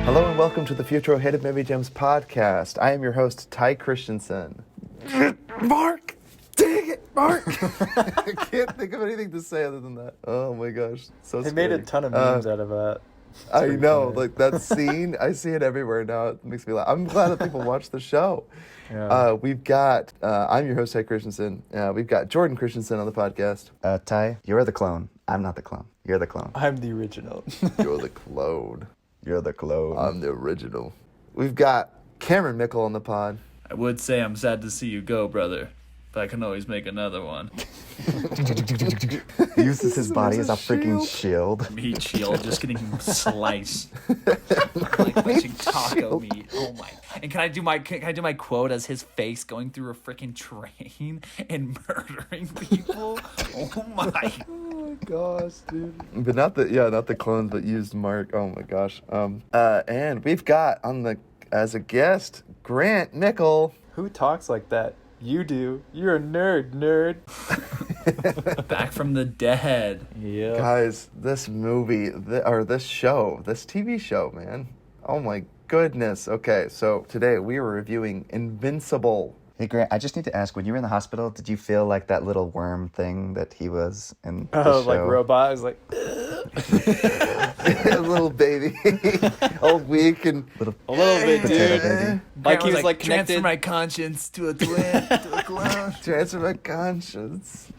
Hello and welcome to the Futro Hated Movie Gems podcast. I am your host, Ty Christensen. Mark! Dang it, Mark! I can't think of anything to say other than that. Oh my gosh. So They made a ton of memes out of that. I know, like that scene, I see it everywhere now. It makes me laugh. I'm glad that people watch the show. Yeah. We've got, I'm your host, Ty Christensen. We've got Jordan Christensen on the podcast. Ty, you're the clone. I'm not the clone. You're the clone. I'm the original. You're the clone. You're the clone. I'm the original. We've got Cameron Mickle on the pod. I would say I'm sad to see you go, brother, but I can always make another one. Uses his body as a freaking shield. Meat shield, just getting sliced like watching taco meat. Oh my! And can I do my quote as his face going through a freaking train and murdering people? Oh my! Oh my gosh, dude. But not the clones, but used Mark. Oh my gosh. And we've got as a guest, Grant Mickle. Who talks like that? You do. You're a nerd. Back from the dead. Yeah. Guys, this movie, this show, this TV show, man. Oh my goodness. Okay, so today we are reviewing Invincible. Hey, Grant, I just need to ask, when you were in the hospital, did you feel like that little worm thing that he was in the show? Like robot. I was like, A little baby, all weak and a little bit, dude. baby. Like he was like transfer connected. my conscience to a twin, to a clone. transfer my conscience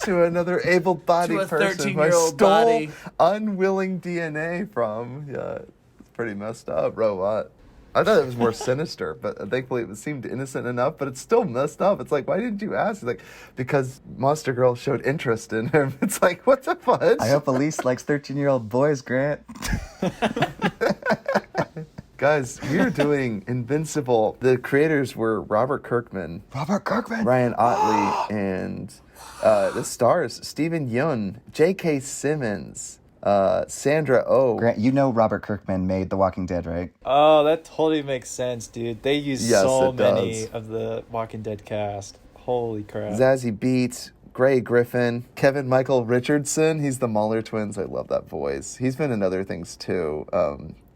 to another able-bodied To a person who I 13-year-old stole body. unwilling DNA from. Yeah, it's pretty messed up, robot. I thought it was more sinister, but thankfully it seemed innocent enough, but it's still messed up. It's like, why didn't you ask? He's like, because Monster Girl showed interest in him. It's like, what the fudge? I hope Elise likes 13-year-old boys, Grant. Guys, we are doing Invincible. The creators were Robert Kirkman, Ryan Otley, and the stars, Stephen Yeun, J.K. Simmons, Sandra Oh. Grant, you know Robert Kirkman made The Walking Dead, right? Oh, that totally makes sense, dude. They use Yes, so it many does. of the Walking Dead cast. Holy crap. Zazie Beetz, Gray Griffin, Kevin Michael Richardson. He's the Mahler twins. I love that voice. He's been in other things too.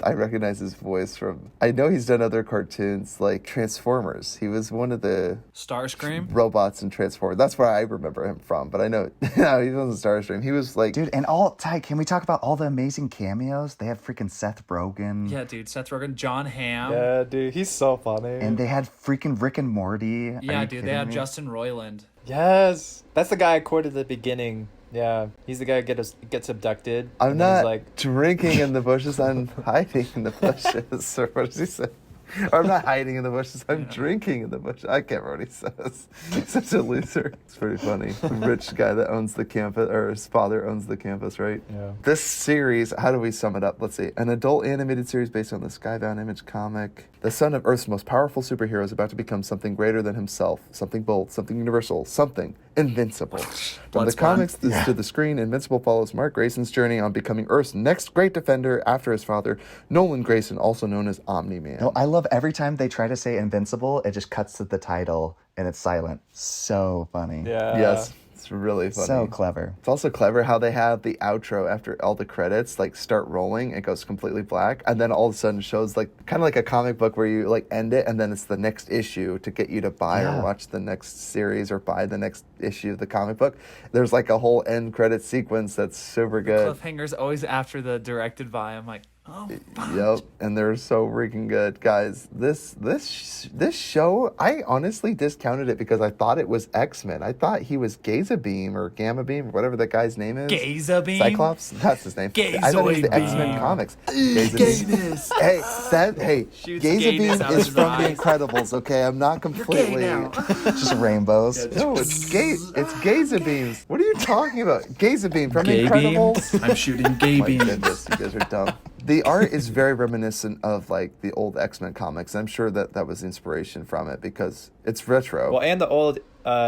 I recognize his voice from... I know he's done other cartoons like Transformers. He was one of the Starscream. robots in Transformers. That's where I remember him from. But I know... No, he wasn't Starscream. He was like... Dude, and Ty, can we talk about all the amazing cameos? They have freaking Seth Rogen. Yeah, dude. Seth Rogen, John Hamm. Yeah, dude. He's so funny. And they had freaking Rick and Morty. Are Yeah, you dude. They kidding have me? Justin Roiland. Yes. That's the guy I quoted at the beginning. Yeah. He's the guy who gets abducted. I'm and then he's not like, drinking in the bushes. I'm hiding in the bushes. Or what does he say? Or I'm not hiding in the bushes. I'm drinking in the bushes. I can't remember what he says. He's such a loser. It's pretty funny. The rich guy that owns the campus, or his father owns the campus, right? Yeah. This series, how do we sum it up? Let's see. An adult animated series based on the Skybound Image comic. The son of Earth's most powerful superhero is about to become something greater than himself. Something bold, something universal, something invincible. From the Bloodsport. comics to the screen, Invincible follows Mark Grayson's journey on becoming Earth's next great defender after his father, Nolan Grayson, also known as Omni-Man. No, I love every time they try to say Invincible, it just cuts to the title and it's silent. So funny. yeah. Yes, it's really funny. So clever. It's also clever how they have the outro after all the credits like start rolling. It goes completely black, and then all of a sudden shows like kind of like a comic book where you like end it, and then it's the next issue to get you to buy or watch the next series or buy the next issue of the comic book. There's like a whole end credit sequence that's super good. Cliffhanger's always after the directed by. I'm like, oh, fuck. Yep, and they're so freaking good, guys. This show, I honestly discounted it because I thought it was X-Men. I thought he was Gazabeam or Gamma Beam or whatever that guy's name is. Gazabeam? Cyclops. That's his name. I thought it was the Gazoid X-Men Beam. comics. Gayness. Hey, Shoots gayness Gazabeam out is his from The eyes. Incredibles. Okay, I'm not completely. Just rainbows. No, it's Gazabeams. What are you talking about? Gazabeam from The Gay Incredibles. beams. I'm shooting gay My beams. goodness, you guys are dumb. The art is very reminiscent of like the old X-Men comics. I'm sure that was the inspiration from it because it's retro. Well, and the old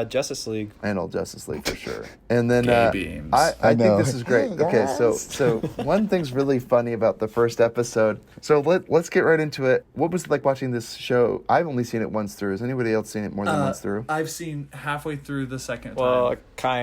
Justice League. And old Justice League for sure. And then Gay beams. I I know. think this is great. Okay, so one thing's really funny about the first episode. So let's get right into it. What was it like watching this show? I've only seen it once through. Has anybody else seen it more than once through? I've seen halfway through the second Well, time.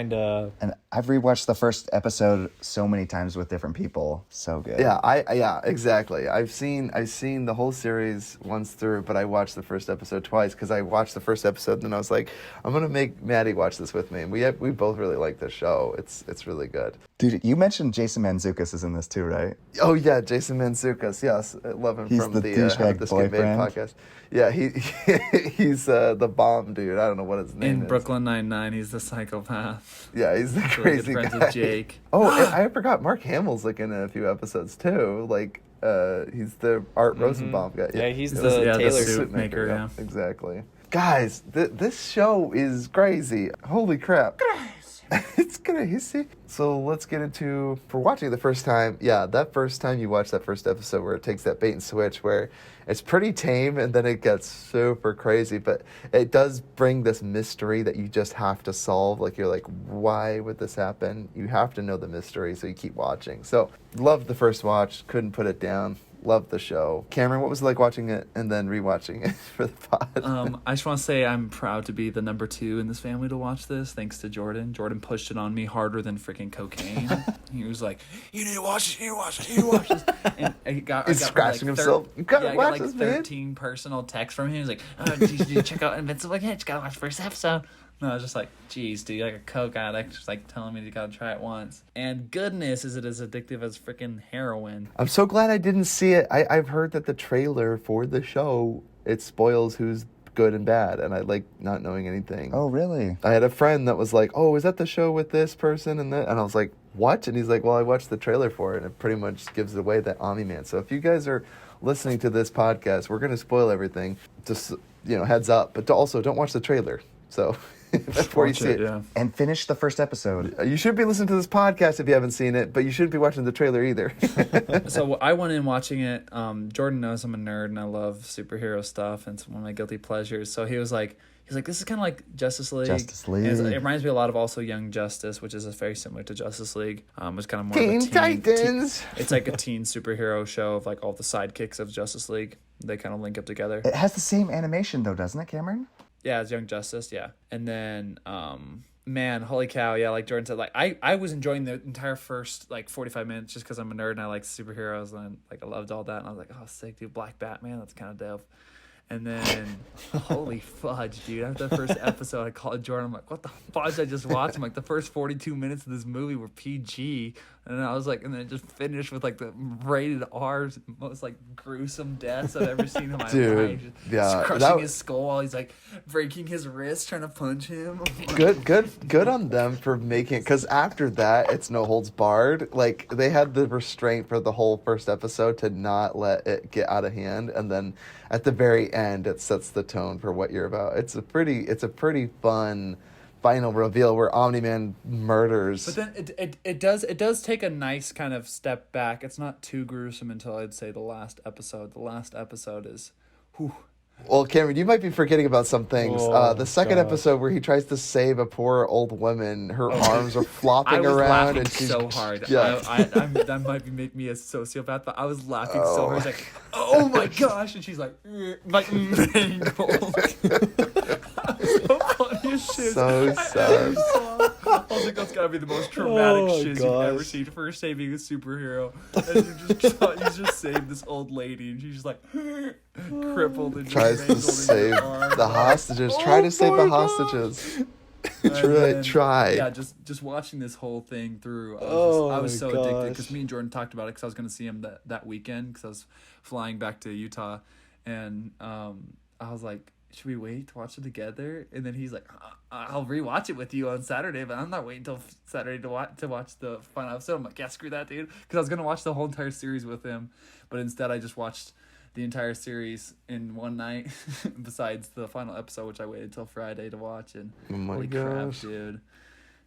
kinda. And I've rewatched the first episode so many times with different people. So good. Yeah, exactly. I've seen the whole series once through, but I watched the first episode twice because I watched the first episode and then I was like, I'm gonna make Maddie watch this with me. And we both really like this show. It's really good. Dude, you mentioned Jason Mantzoukas is in this too, right? Oh yeah, Jason Mantzoukas. Yes, I love him He's from the the douchebag This Good Babe boyfriend. podcast. Yeah, he's the bomb dude. I don't know what his name In is. Brooklyn Nine-Nine, he's the psychopath. Yeah, he's the Really crazy good friends guy. with Jake. Oh, and I forgot Mark Hamill's like in a few episodes too. Like he's the Art Rosenbaum guy. Yeah, he's He's the the Taylor. suit maker, yeah. Exactly. Guys, this show is crazy. Holy crap. It's crazy. So let's get into, for watching the first time, that first time you watch that first episode where it takes that bait and switch where it's pretty tame and then it gets super crazy, but it does bring this mystery that you just have to solve. Like you're like, why would this happen? You have to know the mystery, so you keep watching. So loved the first watch, couldn't put it down. Loved the show. Cameron, what was it like watching it and then rewatching it for the pod? I just want to say I'm proud to be the number 2 in this family to watch this, thanks to Jordan. Jordan pushed it on me harder than freaking cocaine. He was like, "You need to watch this. You need to watch this. You need to watch this." And I got scratching himself. You gotta I got watch like this, man. 13 personal texts from him. He was like, "Oh, did you check out Invincible again? You gotta watch the first episode." No, I was just like, geez, dude, like a coke addict, just like telling me you gotta try it once. And goodness, is it as addictive as freaking heroin? I'm so glad I didn't see it. I've heard that the trailer for the show, it spoils who's good and bad, and I like not knowing anything. Oh, really? I had a friend that was like, "Oh, is that the show with this person and that?" And I was like, "What?" And he's like, "Well, I watched the trailer for it, and it pretty much gives it away that Omni-Man." So if you guys are listening to this podcast, we're gonna spoil everything. Just heads up, but also don't watch the trailer. So before you Watch see it. yeah. And finish the first episode. You should be listening to this podcast if you haven't seen it, but you shouldn't be watching the trailer either. So I went in watching it. Jordan knows I'm a nerd and I love superhero stuff, and it's one of my guilty pleasures. So he's like, this is kind of like Justice League. Justice And it League. reminds me a lot of also Young Justice, which is very similar to Justice League. It's kind of more Teen of a teen. Titans. It's like a teen superhero show of like all the sidekicks of Justice League. They kind of link up together. It has the same animation though, doesn't it, Cameron? Yeah, it's Young Justice, yeah. And then, man, holy cow, yeah, like Jordan said, like, I was enjoying the entire first, like, 45 minutes just because I'm a nerd and I like superheroes and, like, I loved all that. And I was like, oh, sick, dude, Black Batman, that's kind of dope. And then, holy fudge, dude, after the first episode, I called Jordan, I'm like, what the fudge I just watched? I'm like, the first 42 minutes of this movie were PG. And I was like, and then it just finished with, like, the rated R, most, like, gruesome deaths I've ever seen in my Dude, life. Just yeah, crushing that- his skull while he's, like, breaking his wrist, trying to punch him. Good on them for making, because after that it's no holds barred. Like they had the restraint for the whole first episode to not let it get out of hand, and then at the very end it sets the tone for what you're about. It's a pretty fun final reveal where Omni-Man murders. But then it does take a nice kind of step back. It's not too gruesome until I'd say the last episode. The last episode is, whew. Well, Cameron, you might be forgetting about some things. Oh, The second gosh. episode where he tries to save a poor old woman, her arms are I flopping was around, laughing and she's so hard. Yeah. That might make me a sociopath, but I was laughing so hard. He's like, "Oh my gosh!" and she's like, painful. So funny as shit. So sad. I was like, that's gotta be the most traumatic Oh, shit you've ever gosh. seen. First saving a superhero, and you just saved this old lady, and she's just like crippled and Tries to mangled in save her arm. the hostages. Try to save the hostages. And Try. Yeah, just watching this whole thing through. I was so my addicted because gosh. me and Jordan talked about it because I was going to see him that weekend because I was flying back to Utah, and I was like, should we wait to watch it together? And then he's like, I'll rewatch it with you on Saturday, but I'm not waiting until Saturday to watch the final episode. I'm like, yeah, screw that, dude, because I was going to watch the whole entire series with him, but instead I just watched the entire series in one night besides the final episode, which I waited till Friday to watch. And Oh my holy gosh. crap, dude.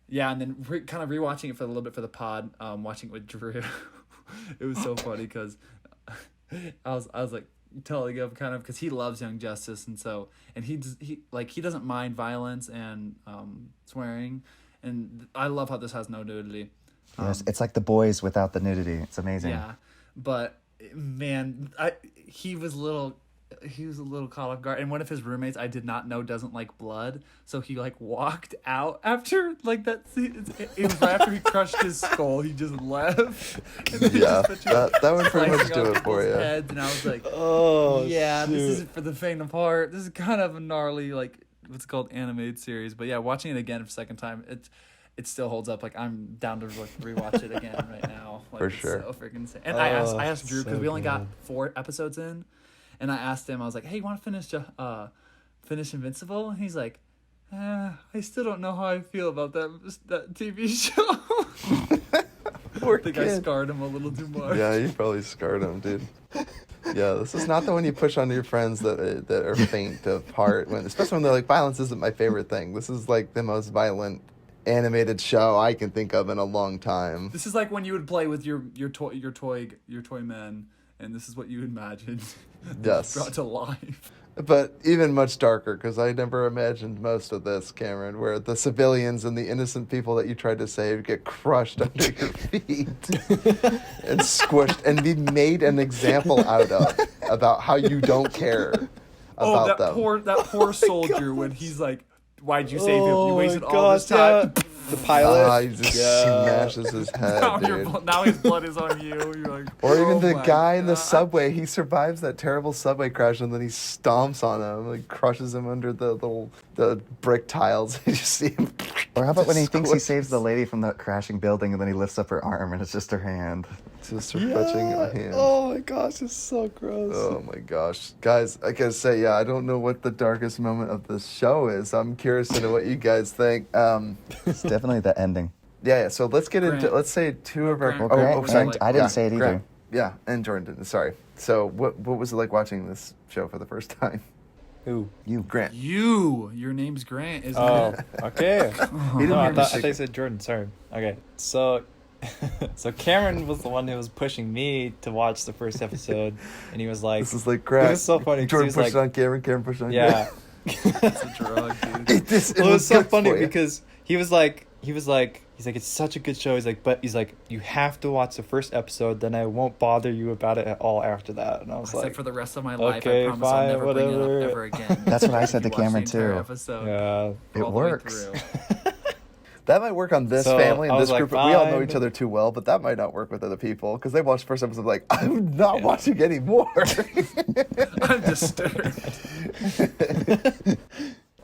Yeah, and then kind of rewatching it for a little bit for the pod, watching it with Drew. It was so funny because I was like, totally give kind of because he loves Young Justice, and he doesn't mind violence and swearing, and I love how this has no nudity. Yes, it's like The Boys without the nudity. It's amazing. Yeah, but man, he was a little caught off guard, and one of his roommates I did not know doesn't like blood, so he like walked out after like that scene. It was right after he crushed his skull. He just left. Yeah, that would pretty much do it for you. Heads, and I was like, Oh, yeah, shoot. this isn't for the faint of heart. This is kind of a gnarly like what's called animated series, but yeah, watching it again for the second time, it still holds up. Like I'm down to rewatch it again right now. Like, For sure. It's so freaking insane. And I asked Drew because so we only got good. 4 episodes in. And I asked him, I was like, hey, you want to finish Invincible? And he's like, I still don't know how I feel about that TV show. Poor I think I kid. scarred him a little too much. Yeah, you probably scarred him, dude. Yeah, this is not the one you push onto your friends that are faint of heart, especially when they're like, violence isn't my favorite thing. This is like the most violent animated show I can think of in a long time. This is like when you would play with your toy men, and this is what you imagined. Yes. Brought to life. But even much darker, because I never imagined most of this, Cameron, where the civilians and the innocent people that you tried to save get crushed under your feet and squished and be made an example out of about how you don't care about them. That poor soldier when he's like, why'd you save him? You Oh wasted my all this gosh, time. yeah. The pilot. He just Yeah. smashes his head, Now dude. his blood is on you. You're like, Or even oh the my guy in the God. subway, he survives that terrible subway crash and then he stomps on him, like crushes him under the brick tiles. You just see him. Or how about when he thinks he squish. saves the lady from the crashing building and then he lifts up her arm and it's just her hand? Just her clutching a hand. Oh my gosh, it's so gross. Oh my gosh. Guys, I gotta say, yeah, I don't know what the darkest moment of this show is. I'm curious to know what you guys think. It's definitely the ending. Yeah, so let's get into, Grant. let's say 2 of our... Grant. Well, Grant, sorry. and I didn't say it either. Grant. Yeah, and Jordan didn't. Sorry. So what was it like watching this show for the first time? Ooh. You. Grant. Your name's Grant, isn't Oh, it? okay. He didn't No, hear I me thought say- you said Jordan. Sorry. Okay, so Cameron was the one who was pushing me to watch the first episode, and he was like, This is like Grant. It was so funny 'cause Jordan he was pushed like, on Cameron pushed on yeah. It's a drug, dude. Eat this. Well, it was so good funny for you. because he was like, it's such a good show. He's like, you have to watch the first episode, then I won't bother you about it at all after that. And I was I said like, for the rest of my life, okay, I promise fine, I'll never bring it whatever. up ever again. That's what I said to You watch the Cameron, entire too. Episode, yeah. It all the way works. through. That might work on this So, family and I was this like, group. We all know fine. each other too well, but that might not work with other people because they watched the first episode like, I'm not watching anymore. I'm disturbed.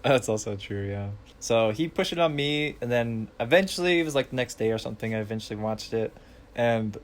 That's also true, yeah. So he pushed it on me, and then eventually, it was like the next day or something, I eventually watched it. And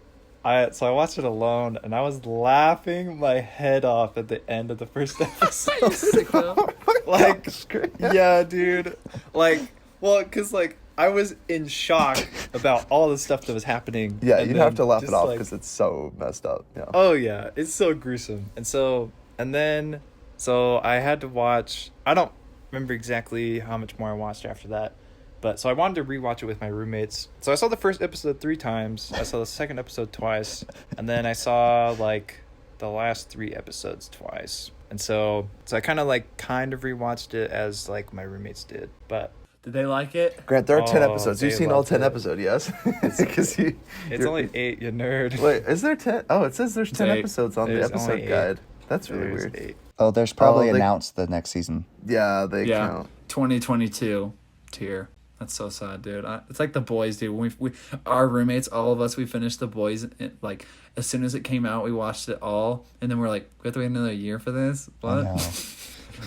I watched it alone, and I was laughing my head off at the end of the first episode. Sicko. Like, Gosh, great. yeah, dude. Like, well, because, like, I was in shock about all the stuff that was happening. Yeah, and you'd then have to laugh it just, off like, because it's so messed up. Yeah. oh, yeah. It's so gruesome. And then I had to watch... I don't remember exactly how much more I watched after that. But so I wanted to rewatch it with my roommates. So I saw the first episode 3 times. I saw the second episode twice. And then I saw, like, the last 3 episodes twice. And so I kind of rewatched it as, like, my roommates did. But Did they like it? Grant, there are 10 Oh, episodes. You've they seen all loved 10 it. episodes, yes? Because it's you're- only 8, you nerd. Wait, is there 10? Oh, it says there's 10 8. episodes on the There's episode only 8. guide. That's really There's weird. 8. Oh, there's probably they- announced the next season. Yeah, they Yeah. count. 2022 tier. That's so sad, dude. It's like The Boys, dude. When we our roommates, all of us, we finished The Boys. Like as soon as it came out, we watched it all, and then we're like, we have to wait another year for this. What? I know.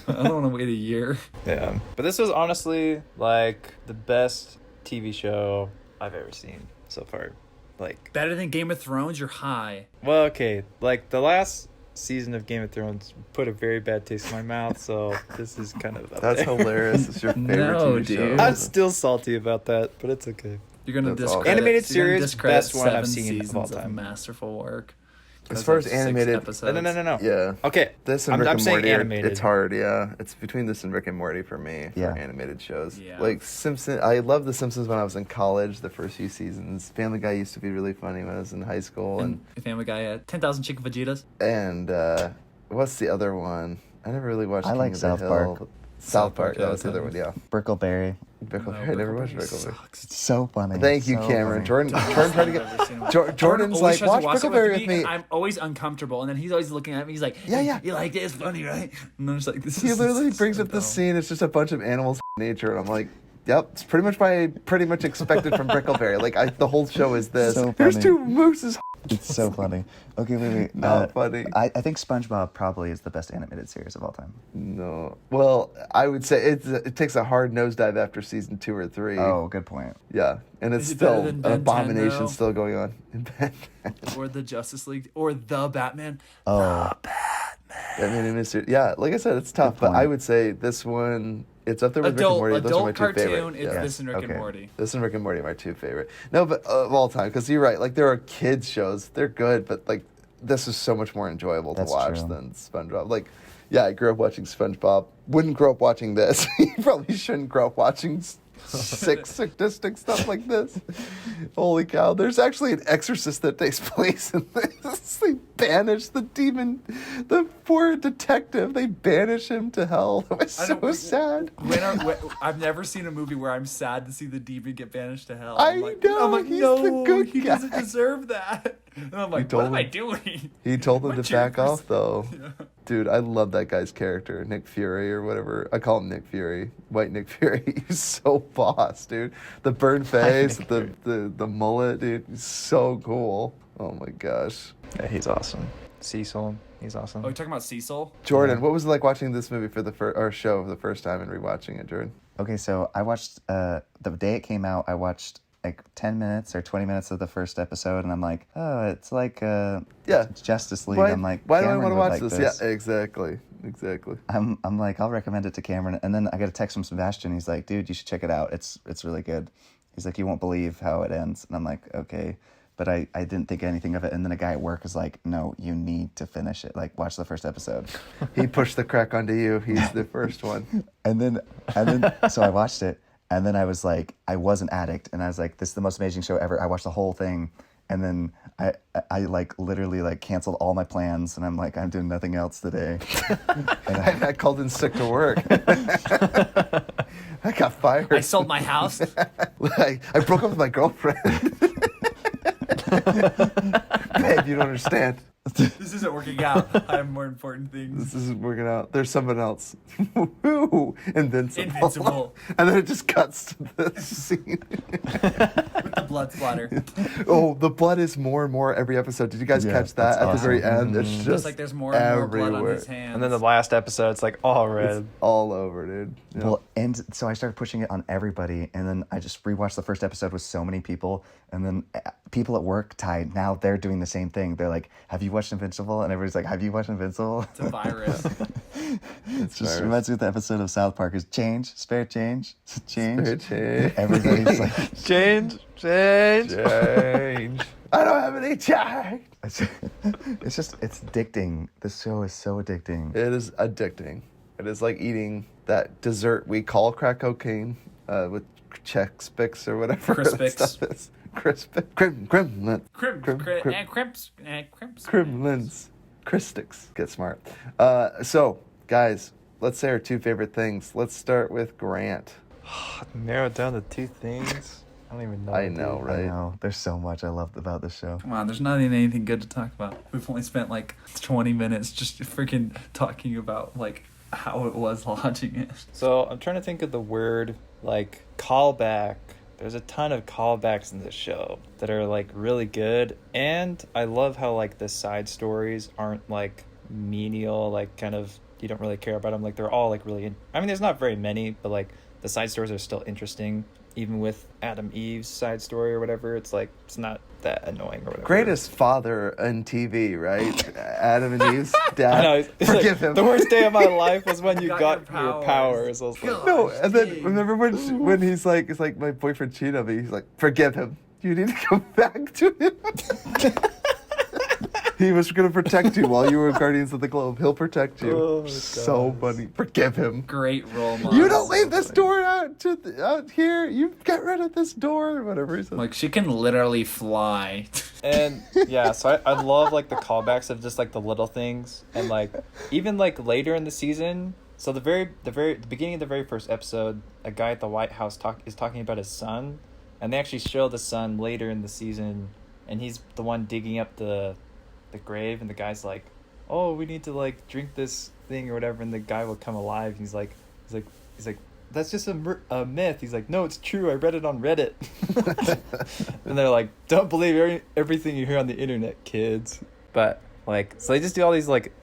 I don't want to wait a year. Yeah. But this was honestly, like, the best TV show I've ever seen so far. Like, Better than Game of Thrones. You're high. well, okay. Like, the last season of Game of Thrones put a very bad taste in my mouth, so this is kind of up That's there. hilarious. It's your favorite No, TV show. dude. I'm still salty about that, but it's okay. You're gonna That's awesome. discredit Animated you're gonna series, discredit best one I've 7 seen of all seasons time. masterful work. As because far of as 6 animated- episodes. No. Yeah. Okay. This and I'm Rick and saying Morty, animated. it's hard, yeah. It's between this and Rick and Morty for me, Yeah. for animated shows. Yeah. Like, Simpsons, I loved The Simpsons when I was in college, the first few seasons. Family Guy used to be really funny when I was in high school. And Family Guy had 10,000 chicken fajitas. And What's the other one? I never really watched I King like of South the Park. Hill. South Park, yeah, that was the that's other one, yeah. Brickleberry. Brickleberry, I never watched Brickleberry. It's so funny. Thank you, so Cameron. funny. Jordan tried to get... Jordan's like, watch Brickleberry with me. And I'm always uncomfortable, and then he's always looking at me. He's like, Yeah. you like it? It's funny, right? And I'm just like, this He is literally so brings up this dumb. scene. It's just a bunch of animals nature, and I'm like, yep, it's pretty much what I pretty much expected from Brickleberry. Like, the whole show is this. So There's funny. 2 mooses. It's so funny. Okay, wait. Not funny. I think SpongeBob probably is the best animated series of all time. No. Well, I would say it takes a hard nosedive after season 2 or 3. Oh, good point. Yeah, and it's Is it better still than an Ben 10, abomination though? still going on in Ben 10. Or the Justice League, or the Batman. Oh, I mean, in this, yeah, like I said, it's tough, but I would say this one, it's up there with Rick and Morty. Those are my Adult 2 favorite. cartoon. It's Yeah. this and Rick Okay. and Morty. This and Rick and Morty are my 2 favorite. No, but of all time, because you're right. Like, there are kids shows. They're good, but, like, this is so much more enjoyable to That's watch true. than SpongeBob. Like, yeah, I grew up watching SpongeBob. Wouldn't grow up watching this. You probably shouldn't grow up watching sick, sadistic stuff like this. Holy cow. There's actually an exorcist that takes place in this. They banish the demon, the poor detective. They banish him to hell. It was so sad. I've never seen a movie where I'm sad to see the demon get banished to hell. I I'm like, know, he's the good he guy. doesn't deserve that. And I'm like, told what am I him- doing? He told him Am I to cheering back for off, though. Yeah. Dude, I love that guy's character, Nick Fury or whatever. I call him Nick Fury, White Nick Fury. He's so boss, dude. The burnt face, Nick the mullet, dude. He's so cool. Oh my gosh. Yeah, he's awesome. Cecil, he's awesome. Oh, you're talking about Cecil? Jordan, what was it like watching this movie for or show for the first time and rewatching it, Jordan? okay. So I watched the day it came out. I watched like 10 minutes or 20 minutes of the first episode, and I'm like, oh, it's like Yeah. Justice League. Why, I'm like, why do I Cameron want to would watch like this? Yeah, exactly. I'm like, I'll recommend it to Cameron, and then I got a text from Sebastian. He's like, dude, you should check it out. It's really good. He's like, you won't believe how it ends, and I'm like, okay. But I didn't think anything of it, and then a guy at work was like, no, you need to finish it. Like, watch the first episode. He pushed the crack onto you. He's the first one. And then so I watched it, and then I was like, I was an addict, and I was like, this is the most amazing show ever. I watched the whole thing, and then I like literally like canceled all my plans, and I'm like, I'm doing nothing else today. And I called in sick to work. I got fired. I sold my house. I broke up with my girlfriend. Babe, you don't understand. This isn't working out. I have more important things. This isn't working out. There's someone else. Woo! Invincible. And then it just cuts to the scene. With the blood splatter. Oh, the blood is more and more every episode. Did you guys Yeah, catch that that's at the very awesome. end? It's just Just like there's more and more blood on everywhere. his hands. And then the last episode, it's like all red. It's all over, dude. Yeah. Well, and so I started pushing it on everybody, and then I just rewatched the first episode with so many people, and then people at work, Ty, now they're doing the same thing. They're like, have you watched Invincible? And everybody's like, have you watched Invincible? It's a virus. It just virus. reminds me of the episode of South Park is change, spare change, change. Spare change. Everybody's like, Change. Change. I don't have any change. it's addicting. This show is so addicting. It is addicting. It is like eating that dessert we call crack cocaine with Chex Bix or whatever Crisp that Bix. stuff is. Kremlin. Crimps. Kremlins. Christix. Get smart. So, guys, let's say our 2 favorite things. Let's start with Grant. Narrow it down to 2 things. I don't even know. I know, dude. right? I know. There's so much I loved about this show. Come on, there's not even anything good to talk about. We've only spent like 20 minutes just freaking talking about like how it was watching it. So I'm trying to think of the word like callback. There's a ton of callbacks in this show that are like really good, and I love how like the side stories aren't like menial, like kind of you don't really care about them. Like they're all like really. I mean, there's not very many, but like the side stories are still interesting. Even with Adam Eve's side story or whatever, it's like it's not that annoying or whatever. Greatest father on TV, right? Adam and Eve's dad. I know. It's Forgive like, him. the worst day of my life was when you Got got your your powers. I was like, No, and then remember when he's like, it's like my boyfriend cheated on me. He's like, forgive him. You need to come back to him. He was going to protect you while you were Guardians of the Globe. He'll protect you. Oh, so gosh. funny. Forgive him. Great role model. You don't leave this door out here. You get rid of this door or whatever he said. Like she can literally fly. And yeah, so I love like the callbacks of just like the little things, and like even like later in the season. So the beginning of the very first episode, a guy at the White House is talking about his son, and they actually show the son later in the season, and he's the one digging up the grave, and the guy's like, "Oh, we need to like drink this thing or whatever," and the guy will come alive. And he's like, "That's just a myth." He's like, "No, it's true. I read it on Reddit." And they're like, "Don't believe everything you hear on the internet, kids." But like, so they just do all these like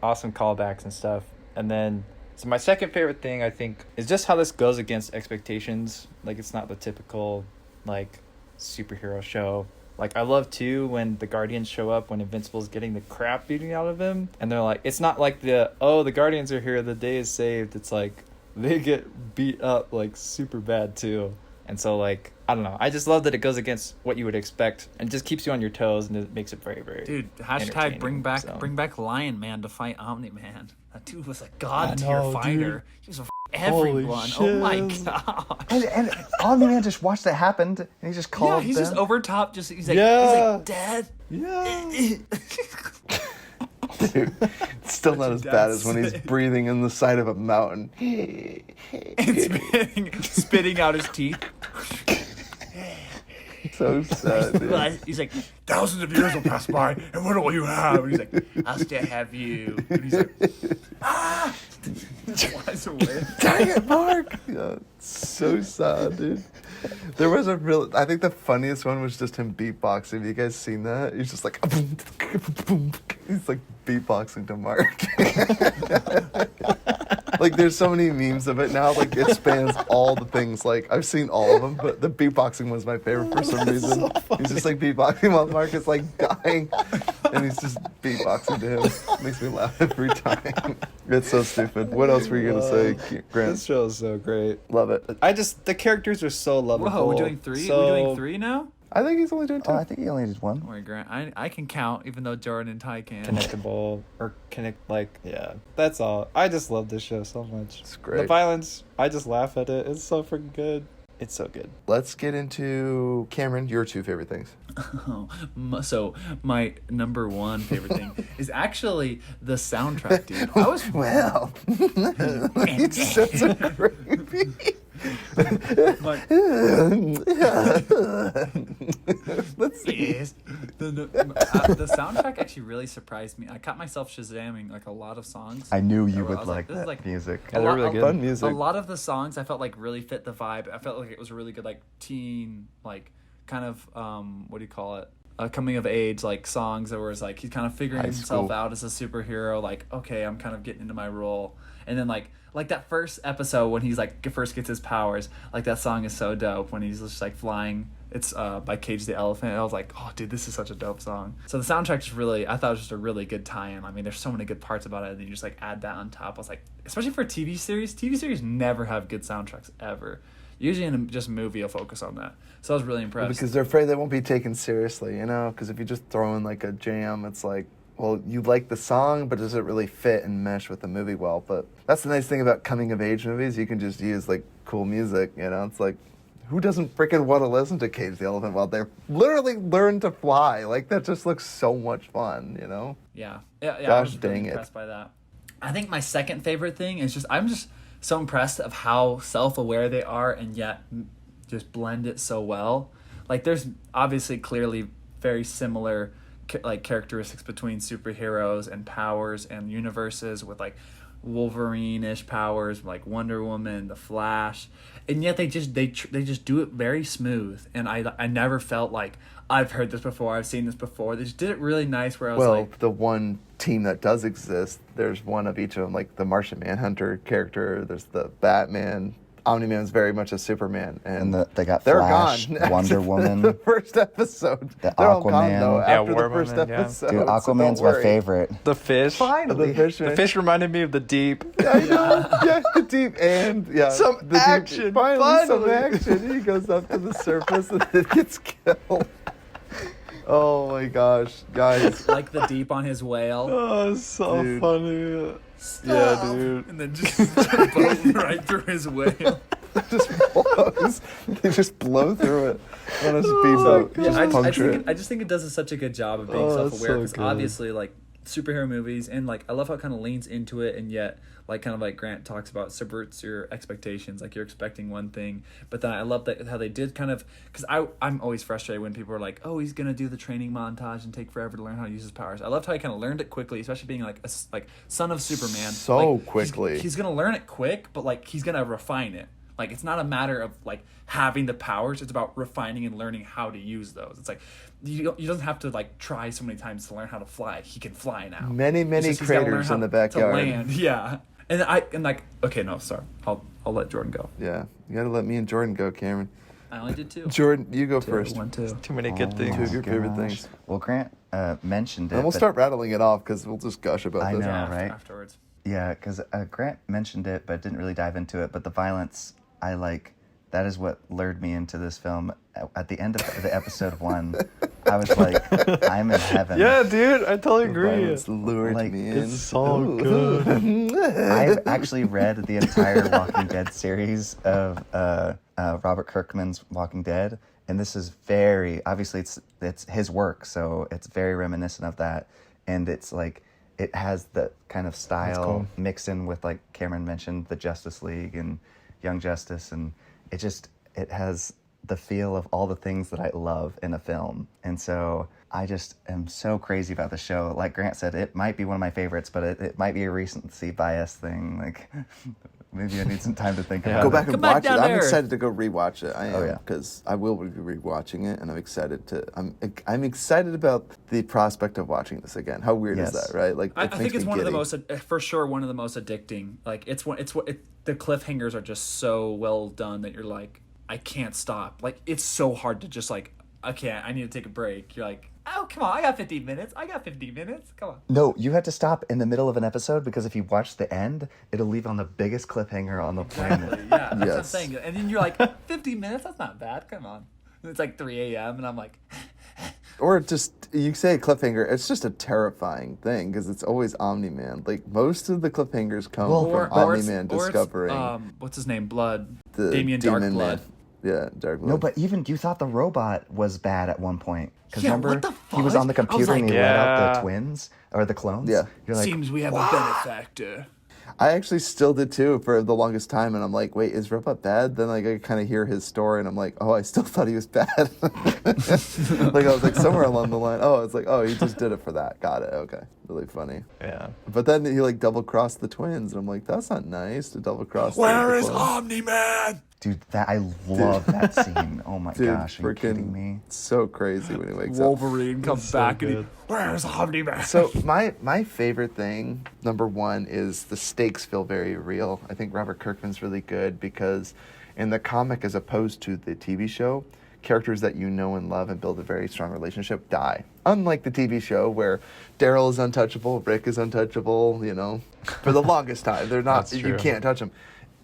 awesome callbacks and stuff. And then, so my second favorite thing, I think, is just how this goes against expectations. Like, it's not the typical like superhero show. Like, I love too when the Guardians show up when Invincible's getting the crap beaten out of him, and they're like, it's not like the Guardians are here, the day is saved. It's like they get beat up like super bad too. And so like, I don't know, I just love that it goes against what you would expect and just keeps you on your toes, and it makes it very, very dude. Hashtag bring back Lion Man to fight Omni Man. That dude was a god tier know, fighter. dude. He was everyone. Oh my god. And Omni-Man just watched that happen, and he just called Yeah, he's them. just over top. He's like dead. Yeah. Dude, it's still not as bad as when he's breathing in the side of a mountain. And spitting out his teeth. So sad, dude. He's like, thousands of years will pass by, and what will you have? And he's like, I'll still have you. And he's like, ah! Flies away. Dang it, Mark! Yeah, so sad, dude. There was I think the funniest one was just him beatboxing. Have you guys seen that? He's just like, he's like beatboxing to Mark. Like, there's so many memes of it now. Like, it spans all the things. Like, I've seen all of them, but the beatboxing was my favorite for some reason. So he's just like beatboxing while Mark is like dying, and he's just beatboxing to him. Makes me laugh every time. It's so stupid. What else were you gonna say, Grant? This show is so great. Love it. The characters are so lovable. Whoa, we're doing three? So, We're doing three now? I think he's only doing 2. Oh, I think he only did one. Wait, Grant, I can count, even though Jordan and Ty can't. connectable or connect, like, yeah, that's all. I just love this show so much. It's great. The violence, I just laugh at it. It's so freaking good. It's so good. Let's get into Cameron. Your 2 favorite things. So my number one favorite thing is actually the soundtrack, dude. I was Well, it's such a gravy. Let's see. Yes. The soundtrack actually really surprised me. I caught myself shazamming like a lot of songs. I knew you I would was like this is that music. Yeah, they're really good. Fun music. A lot of the songs I felt like really fit the vibe. I felt like it was a really good like teen, like kind of what do you call it? Coming of age like songs that was like he's kind of figuring High himself school. out as a superhero. Like, okay, I'm kind of getting into my role. And then like that first episode when he's like first gets his powers, like that song is so dope when he's just like flying. It's by Cage the Elephant. I was like, oh dude, this is such a dope song. So the soundtrack just really, I thought it was just a really good tie-in. I mean, there's so many good parts about it, and then you just like add that on top. I was like, especially for a TV series never have good soundtracks ever. Usually in just a movie, you'll focus on that. So I was really impressed. Because they're afraid they won't be taken seriously, you know? Because if you just throw in like a jam, it's like, well, you like the song, but does it really fit and mesh with the movie well? But that's the nice thing about coming of age movies. You can just use like cool music, you know? It's like, who doesn't freaking want to listen to Cage the Elephant while they're literally learn to fly? Like, that just looks so much fun, you know? Yeah, Gosh, I was really dang it. impressed by that. I think my second favorite thing is I'm just so impressed of how self-aware they are and yet just blend it so well. Like, there's obviously clearly very similar like characteristics between superheroes and powers and universes with like Wolverine-ish powers, like Wonder Woman, the Flash, and yet they just do it very smooth. And I never felt like I've heard this before, I've seen this before. They just did it really nice. Where I was like, the one team that does exist, there's one of each of them, like the Martian Manhunter character. There's the Batman. Omni-Man's very much a Superman, and they got they're Flash, gone. Wonder Woman, the first episode. the They're all gone Aquaman. though Yeah, after War the first Woman, yeah. episode. Dude, so Aquaman's don't my worry. favorite. The fish. Finally, The fish reminded me of the deep. I know. Yeah, the deep and Some the action, Deep, finally, some finally. action. He goes up to the surface and it gets killed. Oh my gosh, guys! like the deep on his whale. Oh, it's so Dude. funny. Stop. Yeah, dude. And then just boat right through his whale. just blows. They just blow through it. On a speedboat. Yeah, Just puncture it. I just think it does such a good job of being that's self-aware so because good. obviously like superhero movies and like I love how it kind of leans into it and yet like kind of like Grant talks about subverts your expectations, like you're expecting one thing, but then I love that how they did kind of because I'm always frustrated when people are like, oh, he's gonna do the training montage and take forever to learn how to use his powers. I loved how he kind of learned it quickly, especially being like like son of Superman. So Like, quickly. he's gonna learn it quick, but like he's gonna refine it. Like it's not a matter of like having the powers; it's about refining and learning how to use those. It's like you doesn't have to like try so many times to learn how to fly. He can fly now. Many It's just he's gotta learn craters how in the to backyard. land. Yeah, and like okay, no, sorry, I'll let Jordan go. Yeah, you gotta let me and Jordan go, Cameron. I only did 2. Jordan, you go first. 1, 2. Too many good Oh things. Two of my your favorite gosh. things. Well, Grant mentioned it. And we'll but- start rattling it off because we'll just gush about I this. know. Yeah, right? afterwards. Yeah, because Grant mentioned it, but didn't really dive into it. But the violence, I like. That is what lured me into this film. At the end of the episode 1, I was like, I'm in heaven. Yeah, dude, I totally The agree. violence lured Like, me in. It's so Ooh. good. I've actually read the entire Walking Dead series of Robert Kirkman's Walking Dead, and this is very obviously it's his work, so it's very reminiscent of that, and it's like it has the kind of style cool. mixed in with like Cameron mentioned the Justice League and Young Justice, and it has the feel of all the things that I love in a film, and so I just am so crazy about the show. Like Grant said, it might be one of my favorites, but it might be a recency bias thing. Like maybe I need some time to think about Go it. back and Come back watch it. down I'm there. excited to go rewatch it. I am, Oh, yeah. because I will be rewatching it, and I'm excited to. I'm excited about the prospect of watching this again. How weird is Yes. that, right? Like I it think makes it's me one of the giddy. most, for sure, one of the most addicting. Like the cliffhangers are just so well done that you're like, I can't stop. Like it's so hard to just like, okay, I need to take a break. You're like, oh come on, I got 15 minutes. Come on. No, you have to stop in the middle of an episode because if you watch the end, it'll leave on the biggest cliffhanger on the planet. Yeah, that's what I'm Yes. saying. And then you're like, 15 minutes? That's not bad. Come on. And it's like 3 a.m. and I'm like, Or just you say cliffhanger, it's just a terrifying thing because it's always Omni-Man. Like most of the cliffhangers come from Omni-Man discovering what's his name? Blood. the Damien Demon Darkblood. Man. Yeah, Darkblood. No, but even you thought the robot was bad at one point. Because Yeah, remember, what the he was on the fuck? I was computer and like- he let out Yeah. the twins or the clones. Yeah. You're like, Seems we have a benefactor. I actually still did too for the longest time, and I'm like, wait, is Robot bad? Then like I kind of hear his story, and I'm like, oh, I still thought he was bad. Like I was like somewhere along the line. Oh, it's like, oh, he just did it for that. Got it. Okay, really funny. Yeah. But then he like double crossed the twins, and I'm like, that's not nice to double cross. Where the is clones. Omni-Man? dude, I love that scene. Oh my Dude, gosh, are you kidding freaking me? so crazy when he wakes up. Wolverine comes so back and he, good. where's Omni-Man? So my favorite thing, number one, is the stakes feel very real. I think Robert Kirkman's really good because in the comic, as opposed to the TV show, characters that you know and love and build a very strong relationship die. Unlike the TV show where Daryl is untouchable, Rick is untouchable, you know, for the longest time. They're not, That's you true. can't touch them.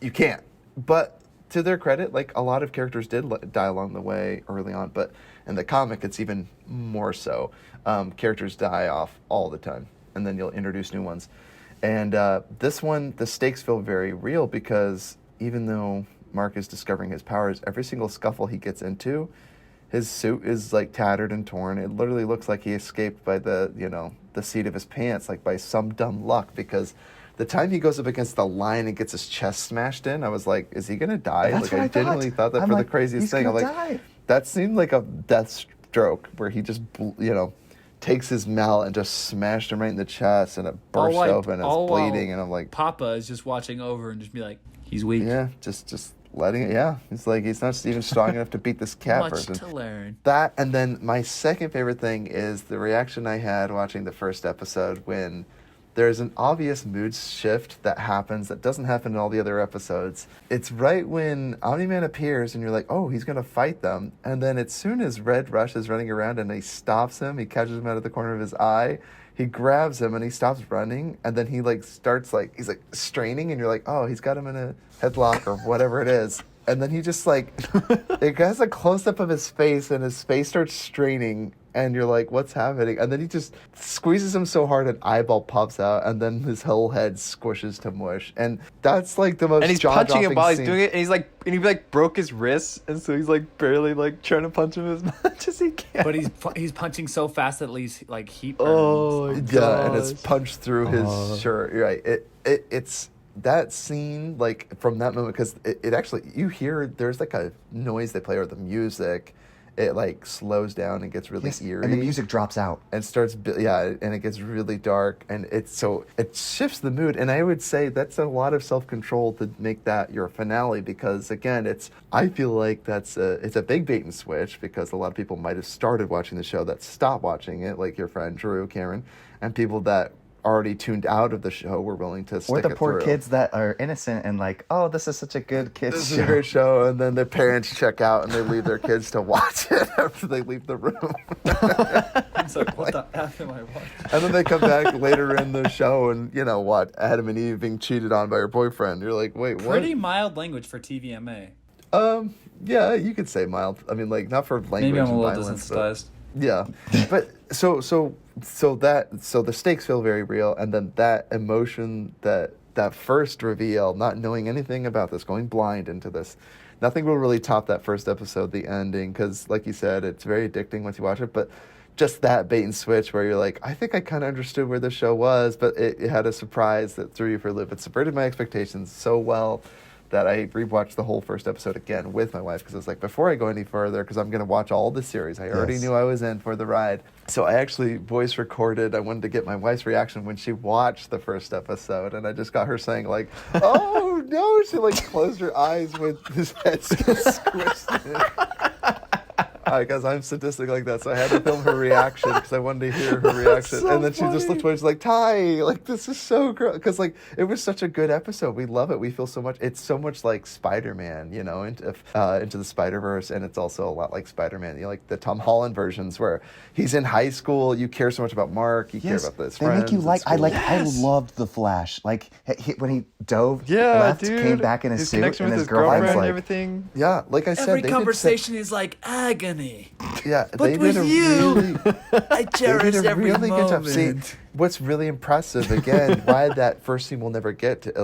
You can't. But to their credit, like a lot of characters did die along the way early on, but in the comic, it's even more so. Characters die off all the time, and then you'll introduce new ones. And this one, the stakes feel very real because even though Mark is discovering his powers, every single scuffle he gets into, his suit is like tattered and torn. It literally looks like he escaped by the seat of his pants, like by some dumb luck, because the time he goes up against the line and gets his chest smashed in, I was like, is he gonna die? That's Like what I I thought. genuinely thought that I'm for like, the craziest he's thing. I'm gonna like, die. that seemed like a death stroke where he just takes his mallet and just smashed him right in the chest, and it burst open and it's bleeding, and I'm like, Papa is just watching over and just be like, he's weak. yeah, just letting it. Yeah, he's like, he's not even strong enough to beat this cat Much person. to learn. That, and then my second favorite thing is the reaction I had watching the first episode when there's an obvious mood shift that happens that doesn't happen in all the other episodes. It's right when Omni-Man appears and you're like, oh, he's going to fight them. And then as soon as Red Rush is running around and he stops him, he catches him out of the corner of his eye, he grabs him and he stops running, and then he like starts like, he's like straining, and you're like, oh, he's got him in a headlock or whatever it is. And then he just like, it has a close-up of his face, and his face starts straining, and you're like, what's happening? And then he just squeezes him so hard an eyeball pops out, and then his whole head squishes to mush. And that's like the most And he's punching him while he's scene. doing it, and he like broke his wrist, and so he's like barely like trying to punch him as much as he can. But he's punching so fast that leaves like heat burns. Oh, Yeah, and it's gosh. punched through his shirt. You're right. It's that scene, like from that moment, because it actually, you hear there's like a noise they play with the music. It like slows down and gets really eerie, and the music drops out. and starts and it gets really dark, and it shifts the mood. And I would say that's a lot of self-control to make that your finale, because again, I feel like it's a big bait and switch, because a lot of people might have started watching the show that stopped watching it, like your friend Drew, Cameron, and people that already tuned out of the show were willing to stick Or the it poor through. kids that are innocent and like, oh, this is such a good kids This is show. a great show, and then their parents check out and they leave their kids to watch it after they leave the room. It's like, what the F am I watching? And then they come back later in the show, and you know what? Adam and Eve being cheated on by your boyfriend. You're like, wait, what? Pretty mild language for TVMA. Yeah, you could say mild. I mean, like, not for language Maybe I'm a and little violence, desensitized. yeah, but so the stakes feel very real, and then that emotion, that first reveal, not knowing anything about this, going blind into this, nothing will really top that first episode, the ending, because like you said, it's very addicting once you watch it. But just that bait and switch where you're like, I think I kind of understood where the show was, but it had a surprise that threw you for a loop. It subverted my expectations so well that I rewatched the whole first episode again with my wife, because I was like, before I go any further, because I'm going to watch all the series. I already knew I was in for the ride. So I actually voice recorded. I wanted to get my wife's reaction when she watched the first episode, and I just got her saying like, oh no, she like closed her eyes with his head still squished in. Because I'm sadistic like that, so I had to film her reaction because I wanted to hear her reaction. so And then she just looked away. She's like, "Ty, like this is so gross." Because like it was such a good episode. We love it. We feel so much. It's so much like Spider-Man, you know, into the Spider-Verse, and it's also a lot like Spider-Man. You know, like the Tom Holland versions where he's in high school. You care so much about Mark. You care about his they friends. make you like. at I school. I loved the Flash. Like when he dove, Yeah, left, dude. came back in his suit, connection and with his girlfriend girlfriend's and like, everything. Yeah, like I said, Every they conversation is like agony. Yeah, But they with did a you, really, I they cherish did a every really good job. moment. See, what's really impressive again, why that first scene we'll never get to,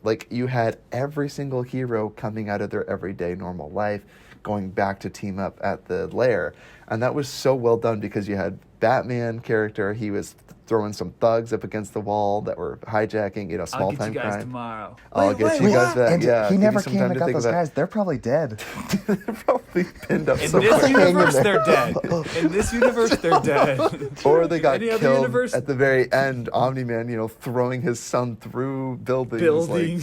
like you had every single hero coming out of their everyday normal life, going back to team up at the lair, and that was so well done because you had Batman character. He was throwing some thugs up against the wall that were hijacking, small I'll get time you guys crime. tomorrow. I'll get you guys back. and Yeah, he give you never some came time and to got think those about it. guys. They're probably dead. They're probably pinned up In somewhere. this universe, hanging they're there. dead. In this universe, they're dead. Or they got Any other killed universe? at the very end. Omni-Man, throwing his son through buildings. Building.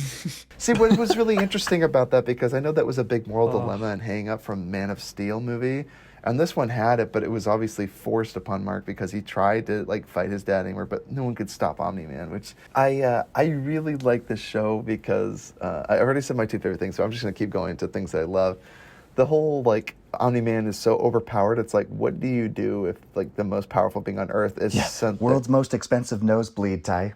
See, what was really interesting about that, because I know that was a big moral dilemma and hang up from Man of Steel movie, and this one had it, but it was obviously forced upon Mark because he tried to fight his dad anymore, but no one could stop Omni-Man. Which I really like this show because I already said my two favorite things, so I'm just gonna keep going to things that I love. The whole Omni-Man is so overpowered. It's like, what do you do if the most powerful being on Earth is something? World's most expensive nosebleed, Ty.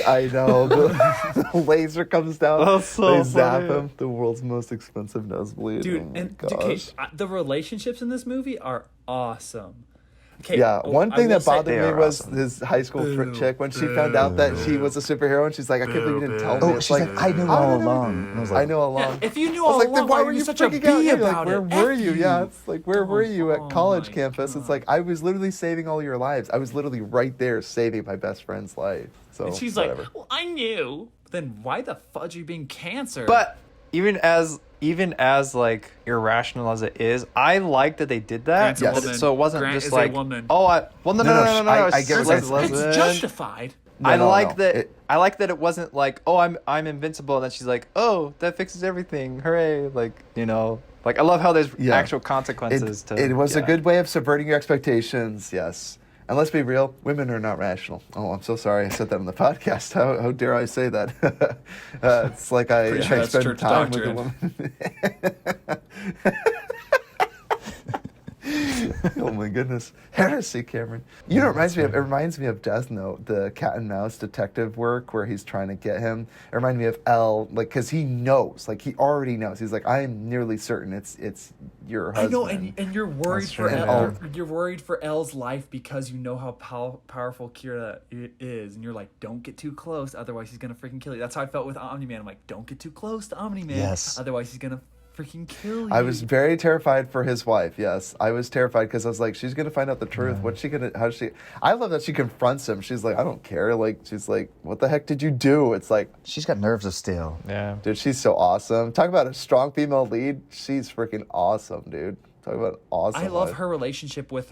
I know. The laser comes down. That's so they zap funny. him. The world's most expensive nosebleed. Dude, oh my and gosh. okay, the relationships in this movie are awesome. Okay, Yeah, one I thing will that say- bothered They me are was awesome. his high school chick when she found out that she was a superhero, and she's like, I can't believe you didn't tell me. Oh, It's she's like, I knew how all did along. And I was like, I know all Yeah, along. if you knew I was all like, along, then why why were you you such a freaking out? bee Yeah, about where it? were F you? Yeah, it's like, where were you at Oh college my campus? It's God. like, I was literally saving all your lives. I was literally right there saving my best friend's life. So And she's whatever. like, well, I knew. Then why the fudge are you being cancer? But even as irrational as it is, I like that they did that. Grant's a woman. So it wasn't Grant just is a like, woman. oh, no, I get what you're it's- saying. it's justified. I No, like no. that. I like that it wasn't like, oh, I'm invincible, and then she's like, oh, that fixes everything, hooray! I love how there's Yeah. actual consequences. It was a good way of subverting your expectations, yes. And let's be real, women are not rational. Oh, I'm so sorry I said that on the podcast. How dare I say that? It's like I Pretty sure that's spend church time with a doctrine. woman. Oh my goodness, heresy, Cameron. You know, it reminds me of Death Note, the cat and mouse detective work where he's trying to get him. It reminded me of L, like, because he knows, like, he already knows. He's like, I am nearly certain it's your husband. I know, and you're worried for you're worried for Elle's life because you know how powerful Kira is, and you're like, don't get too close, otherwise he's gonna freaking kill you. That's how I felt with Omni-Man. I'm like, don't get too close to Omni-Man, Yes. otherwise he's gonna freaking kill you. I was very terrified for his wife. Yes, I was terrified because I was like, she's gonna find out the truth. What's she gonna? How's she? I love that she confronts him. She's like, I don't care. Like, she's like, what the heck did you do? It's like, She's got nerves of steel. Yeah. dude, she's so awesome. Talk about a strong female lead. She's freaking awesome, dude. Talk about awesome. I love wife. her relationship with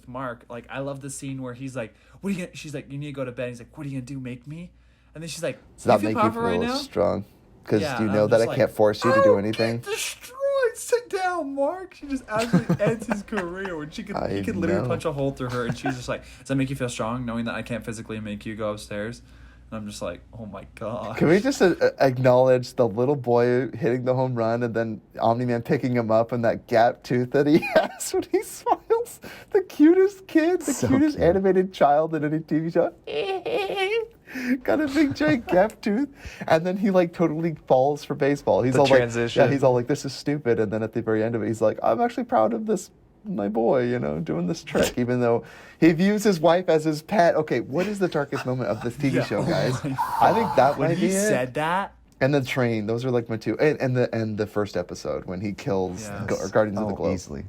Mark. Like, I love the scene where he's like, "What are you gonna?" She's like, "You need to go to bed." He's like, "What are you gonna do? Make me?" And then she's like, Does "Do you that feel make you powerful right feel now?" strong? Because Yeah, you and know I'm that I just can't like, force you to do "Oh, anything. Get destroyed. Sit down, Mark. She just absolutely ends his career when he could literally know. punch a hole through her, and she's just like, "Does that make you feel strong, knowing that I can't physically make you go upstairs?" And I'm just like, "Oh my god." Can we just acknowledge the little boy hitting the home run and then Omni-Man picking him up and that gap tooth that he has when he smiles? The cutest kid, the So cutest cute. animated child in any TV show. Got a big giant gap tooth, and then he like totally falls for baseball. He's The all transition. like, yeah, he's all like, this is stupid, and then at the very end of it, he's like, I'm actually proud of this, my boy, you know, doing this trick, even though he views his wife as his pet. Okay, what is the darkest moment of this TV show, guys? I think that When might he be it. said that, And the train, those are like my two, and the first episode when he kills Yes. Guardians of the Globe. Easily.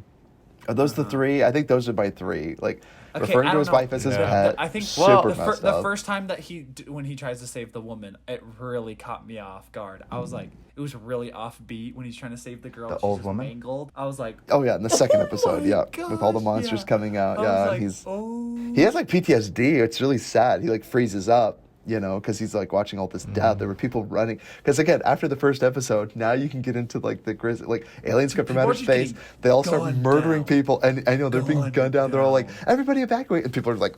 Are those the three? I think those are my three. Like Okay, referring I to don't his know. wife as his Yeah. pet. I think super the messed up. first time that when he tries to save the woman, it really caught me off guard. I was like, it was really offbeat when he's trying to save the girl. The She's old just woman? Mangled. I was like, Oh yeah, in the second oh episode, my yeah, with all the gosh, monsters yeah. coming out, I was yeah, like, he has like PTSD. It's really sad. He like freezes up, you know, because he's like watching all this death. There were people running. Because again, after the first episode, now you can get into like the grizz, like aliens come from People outer are just space. getting They all start gunned murdering down. people, and I know they're being Gunned gunned down. They're all like, down. everybody evacuate, and people are like,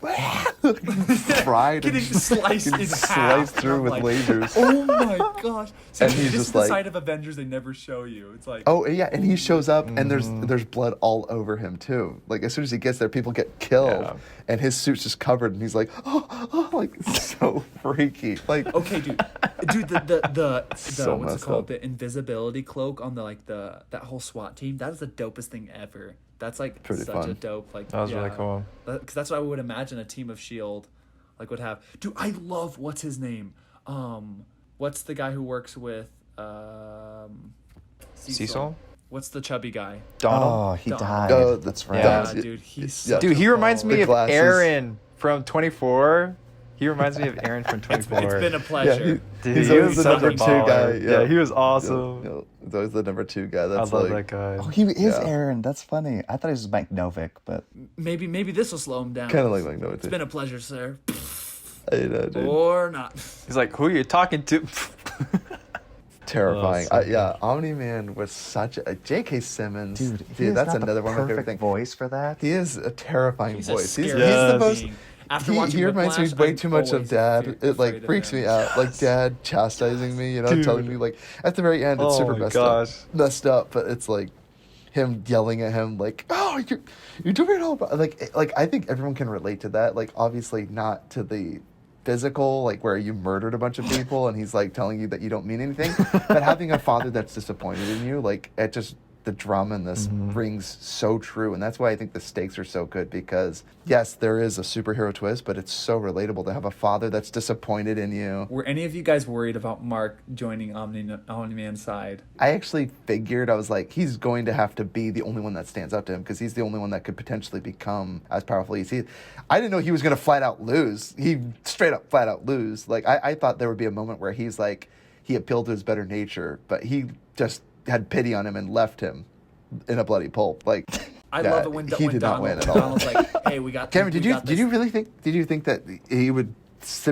fried, getting and sliced in getting half. sliced through I'm with like, lasers. Oh my gosh! So And he's this is just the like- side of Avengers they never show you. It's like, Oh yeah, and he shows up, and there's blood all over him too. Like as soon as he gets there, people get killed, Yeah. and his suit's just covered, and he's like, oh like so freaky. Like okay, dude, the So what's it messed called? up. The invisibility cloak on that whole SWAT team. That is the dopest thing ever. That's like Pretty such fun. a dope like. That was really cool. Because that's what I would imagine a team of Shield, like would have. Dude, I love what's his name. What's the guy who works with Cecil? What's the chubby guy? Donald? Oh, he Donald. died. Oh, That's right. Yeah, Yeah. dude, he's Yeah. such Dude, he a reminds baller. me The of glasses. Aaron from 24. He reminds me of Aaron from 24. It's been a yeah, pleasure. Dude, he's he always was the such number a two baller. guy. Yeah, he was awesome. Yeah, he's always the number two guy. I That's love like, that guy. Oh, he is Yeah. Aaron. That's funny. I thought he was Mike Novick, but Maybe this will slow him down. kind of like no, It's been a pleasure, sir. I know, dude. Or not. He's like, who are you talking to? Terrifying. Oh, so Yeah, Omni-Man was such a J.K. Simmons. dude, he is that's not another the one of my favorite perfect things. voice for that. He is a terrifying He's voice. a He's scary the Yes. most. being. After watching He reminds me Whiplash, way I'm too much of always Dad. It afraid like of freaks him. me out. Like Dad chastising me, you know, telling me like at the very end it's Oh super my messed gosh. up, but it's like him yelling at him like, "Oh, you're doing it all wrong." Like I think everyone can relate to that. Like obviously not to the physical, like where you murdered a bunch of people and he's like telling you that you don't mean anything, but having a father that's disappointed in you, like it just. The drama in this rings so true, and that's why I think the stakes are so good, because yes, there is a superhero twist, but it's so relatable to have a father that's disappointed in you. Were any of you guys worried about Mark joining Omni-Man's side? I actually figured, I was like, he's going to have to be the only one that stands up to him, because he's the only one that could potentially become as powerful as he is. I didn't know he was going to flat out lose. He straight up flat out lose. Like I thought there would be a moment where he's like, he appealed to his better nature, but he just had pity on him and left him in a bloody pulp. Like I yeah, love it when he did not win at all. Donald's like, "Hey, we got." Cameron, we got did this." you really think that he would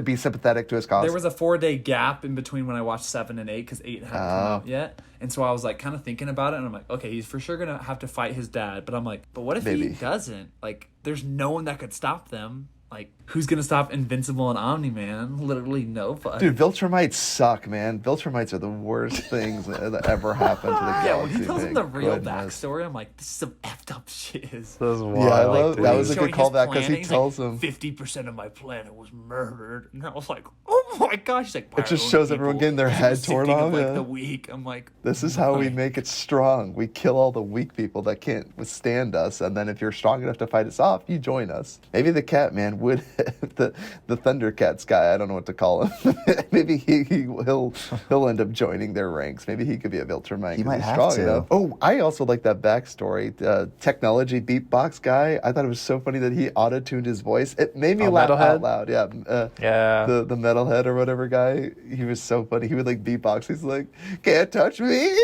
be sympathetic to his cause? There was a 4-day gap in between when I watched 7 and 8 because 8 hadn't come out yet, and so I was like kind of thinking about it, and I'm like, okay, he's for sure gonna have to fight his dad, but I'm like, but what if he Maybe. doesn't? Like, there's no one that could stop them. like, who's gonna stop Invincible and Omni-Man? Literally nobody. Dude, Viltrumites suck, man. Viltrumites are the worst things that ever happened to the galaxy. yeah, when he tells him man. the real Goodness. backstory, I'm like, this is some effed up shiz. That was Yeah, I wild, love dude. that was a Showing good his callback because planet, he he's tells like, him. 50% of my planet was murdered, and I was like, oh my gosh. He's like, why It are just only shows everyone people getting their head torn consisting off. of, like, Yeah. the weak. I'm like, This is how we why? make it strong. We kill all the weak people that can't withstand us, and then if you're strong enough to fight us off, you join us. Maybe the Catman would, the Thundercats guy. I don't know what to call him. Maybe he'll end up joining their ranks. Maybe he could be a Viltrumite. He 'cause might he's have strong to. enough. Oh, I also like that backstory. Technology beatbox guy. I thought it was so funny that he auto-tuned his voice. It made me laugh Metalhead? out loud. Yeah. Yeah. The metalhead or whatever guy. He was so funny. He would like beatbox. He's like, "Can't touch me."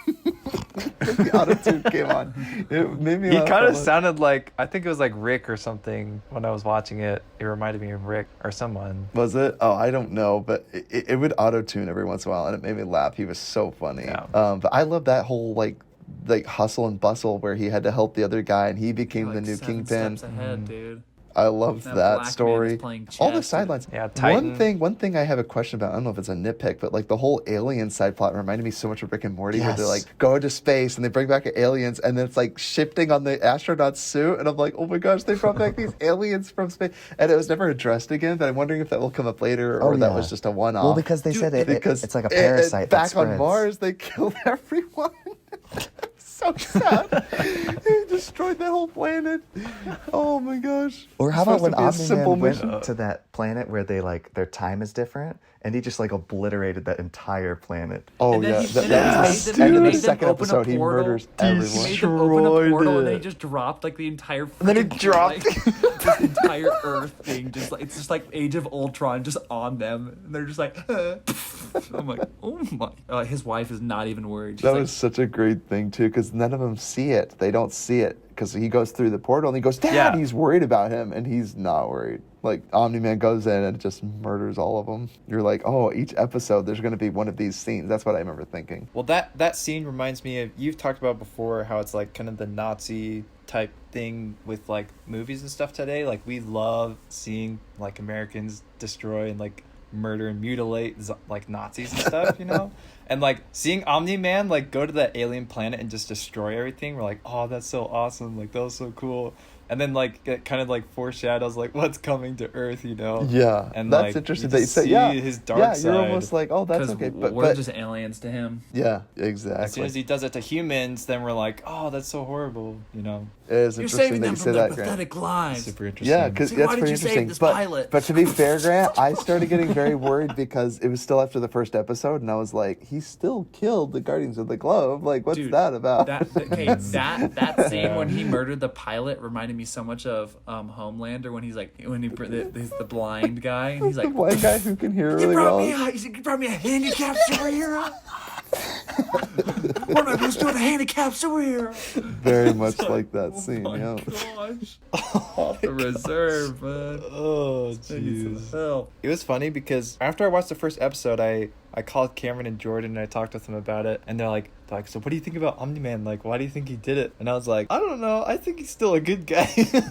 The auto-tune came on. It made me He laugh kind out of loud. sounded like, I think it was like Rick or something when I was watching it. It reminded me of Rick or someone. Was it? Oh, I don't know, but it would auto-tune every once in a while, and it made me laugh. He was so funny. Yeah. But I love that whole like hustle and bustle where he had to help the other guy, and he became like the new 7 Kingpin. steps ahead, dude. I loved That that black man story. is playing All the chess, dude. sidelines. Yeah, Titan. One thing I have a question about. I don't know if it's a nitpick, but like the whole alien side plot reminded me so much of Rick and Morty, where they Yes. like go into space and they bring back aliens, and then it's like shifting on the astronaut's suit, and I'm like, oh my gosh, they brought back these aliens from space, and it was never addressed again. But I'm wondering if that will come up later, or Oh, that yeah. was just a one-off. Well, because they Dude, said it's like a parasite. that back on spreads. Mars, they killed everyone. So sad. They destroyed that whole planet. Oh my gosh. Or how It's about supposed when to be a simple Omni-Man mission. went to that planet where they like their time is different, and he just like obliterated that entire planet. Oh And then yeah, he- that, and then he that's made the them- end of he the made them second open a episode. He portal. murders He everyone. made them open a Destroyed portal, and it. then he just dropped like the entire. And then he freaking, dropped- like, this entire Earth thing. Just like it's just like Age of Ultron, just on them, and they're just like. I'm like, oh my. His wife is not even worried. She's That like, was such a great thing too, because none of them see it. They don't see it because he goes through the portal and he goes, "Dad," Yeah. he's worried about him, and he's not worried. Like Omni-Man goes in and just murders all of them. You're like, oh, each episode there's going to be one of these scenes. That's what I remember thinking. Well, that scene reminds me of, you've talked about before how it's like kind of the Nazi type thing with like movies and stuff today. Like we love seeing like Americans destroy and like murder and mutilate like Nazis and stuff, you know? And like seeing Omni-Man like go to that alien planet and just destroy everything, we're like, oh, that's so awesome. Like that was so cool. And then like it kind of like foreshadows like what's coming to Earth, you know? Yeah, And that's like, interesting. you That you just say, yeah, see his dark yeah, side. you're almost like, oh, that's because okay. But we're just aliens to him. yeah, As soon exactly. as he does it to humans, then we're like, oh, that's so horrible, you know? It is You're interesting saving that them you say from their that, Grant. pathetic lives. Super interesting. Yeah, because See, that's why did pretty you save interesting. this But, pilot? but to be fair, Grant, I started getting very worried because it was still after the first episode, and I was like, he still killed the Guardians of the Globe. Like, what's Dude, that about? That scene when he murdered the pilot reminded me so much of Homelander when he's like he's the blind guy and he's the like, blind guy who can hear you really brought well. me a, you brought me a handicapped superhero. What am I supposed to do with a handicapped superhero? Very much like that scene. Oh my Yeah. gosh! Off the reserve, man. Oh, Need some jeez. help. It was funny because after I watched the first episode, I called Cameron and Jordan and I talked with them about it. And they're like, so what do you think about Omni-Man? Like, why do you think he did it? And I was like, I don't know. I think he's still a good guy.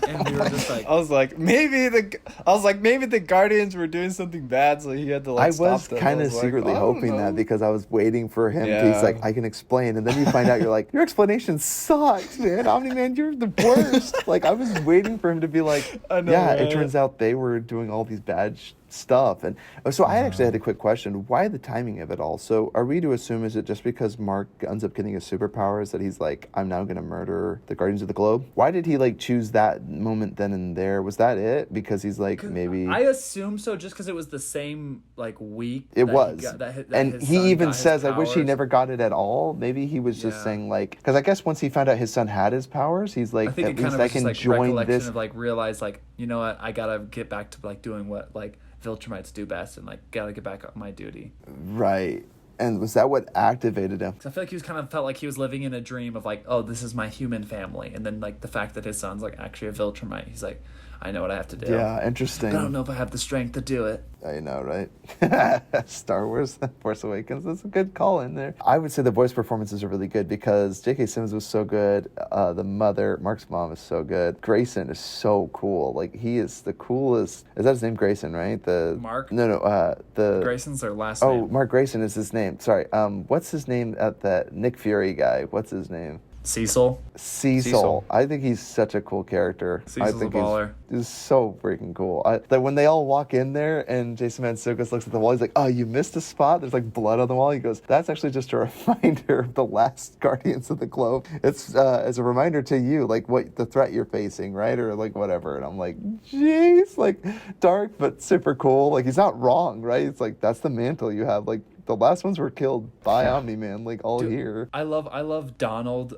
And we were just like, I was like, maybe the Guardians were doing something bad, so he had to like I stop was them. kind I of was like, secretly I don't hoping that know. because I was waiting for him to, he's Yeah. like, I can explain. And then you find out, you're like, your explanation sucks, man. Omni-Man, you're the worst. Like, I was waiting for him to be like, I know, yeah, it right? turns out they were doing all these bad stuff. And so I actually had a quick question. Why the timing of it all? So are we to assume, is it just because Mark ends up getting his superpowers that he's like, I'm now going to murder the Guardians of the Globe? Why did he like choose that moment then and there? Was that it? Because he's like, maybe... I assume so, just because it was the same like week. It that was. he got, that and his he son even got his says, I wish he powers. never got it at all. Maybe he was just Yeah. saying, like, because I guess once he found out his son had his powers, he's like, I think at it kind least of I was just can like join recollection this. of like realize like, you know what, I gotta get back to like doing what like Viltrumites do best and like gotta get back on my duty. Right. And was that what activated him? 'Cause I feel like he was kind of felt like he was living in a dream of like, oh, this is my human family, and then like the fact that his son's like actually a Viltrumite, he's like, I know what I have to do. Yeah, interesting. I don't know if I have the strength to do it. I know, right? Star Wars, Force Awakens, that's a good call in there. I would say the voice performances are really good because J.K. Simmons was so good. The mother, Mark's mom, is so good. Grayson is so cool. Like, he is the coolest. Is that his name, Grayson, right? Mark? No, the... Grayson's their last Oh, name. Mark Grayson is his name. Sorry. What's his name at that Nick Fury guy? What's his name? Cecil. Cecil. I think he's such a cool character. Cecil's I think a baller. He's so freaking cool. Like when they all walk in there and Jason Mantzoukas looks at the wall, he's like, "Oh, you missed a spot. There's like blood on the wall." He goes, "That's actually just a reminder of the last Guardians of the Globe. It's as a reminder to you, like what the threat you're facing, right, or like whatever." And I'm like, "Jeez, like dark but super cool." Like he's not wrong, right? It's like that's the mantle you have. Like the last ones were killed by Omni-Man, like all here. I love Donald,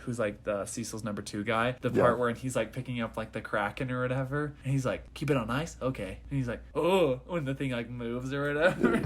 who's like the Cecil's number 2 guy. The part where he's like picking up like the Kraken or whatever, and he's like, "Keep it on ice, okay." And he's like, "Oh," when the thing like moves or whatever.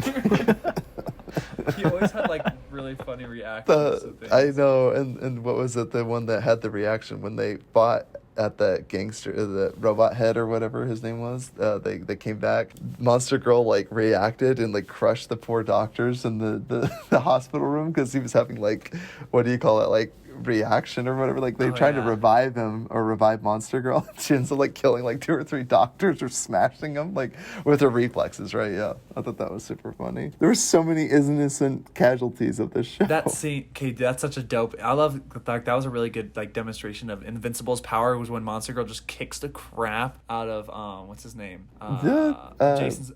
He always had like really funny reactions to things. I know, and what was it? The one that had the reaction when they fought at the gangster, the robot head or whatever his name was. They came back. Monster Girl like reacted and like crushed the poor doctors in the hospital room because he was having like, what do you call it, like reaction or whatever. Like they tried to revive him or revive Monster Girl. She ends up like killing like 2 or 3 doctors or smashing them like with her reflexes, right? Yeah, I thought that was super funny. There were so many innocent casualties of this show. That scene, okay, that's such a dope. I love the fact that was a really good like demonstration of Invincible's power. Was when Monster Girl just kicks the crap out of what's his name? Jason's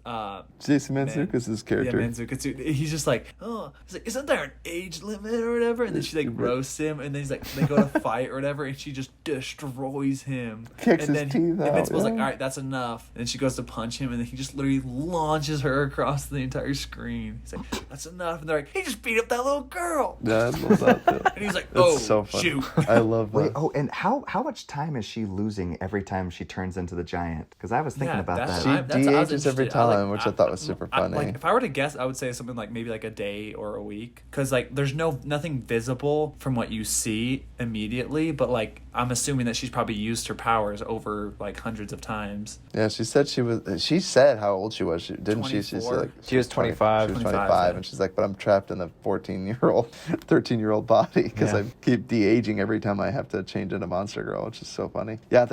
Jason Mantzoukas' character. Yeah, Mantzoukas. He's just like, oh, he's like, isn't there an age limit or whatever? And then she like roasts him, and then he's like, they go to fight or whatever, and she just destroys him. Kicks and his then teeth out. Invincible's like, all right, that's enough. And she goes to punch him, and then he just literally launches her across the entire screen. He's like, that's enough. And they're like, he just beat up that little girl. Yeah, I love that too. And he's like, oh, so funny. shoot. I love that. Wait, and how much time is she losing every time she turns into the giant? Because I was thinking about that. She de-ages every time, which I thought was super funny. Like, if I were to guess, I would say something like maybe like a day or a week, because like there's nothing visible from what you see immediately, but like I'm assuming that she's probably used her powers over like hundreds of times. Yeah, she said she said how old she was, didn't she? She said like She was 25. She was 25, 25, yeah. and she's like, but I'm trapped in a 13-year-old body because I keep de-aging every time I have to change into Monster Girl, which is so funny. Yeah,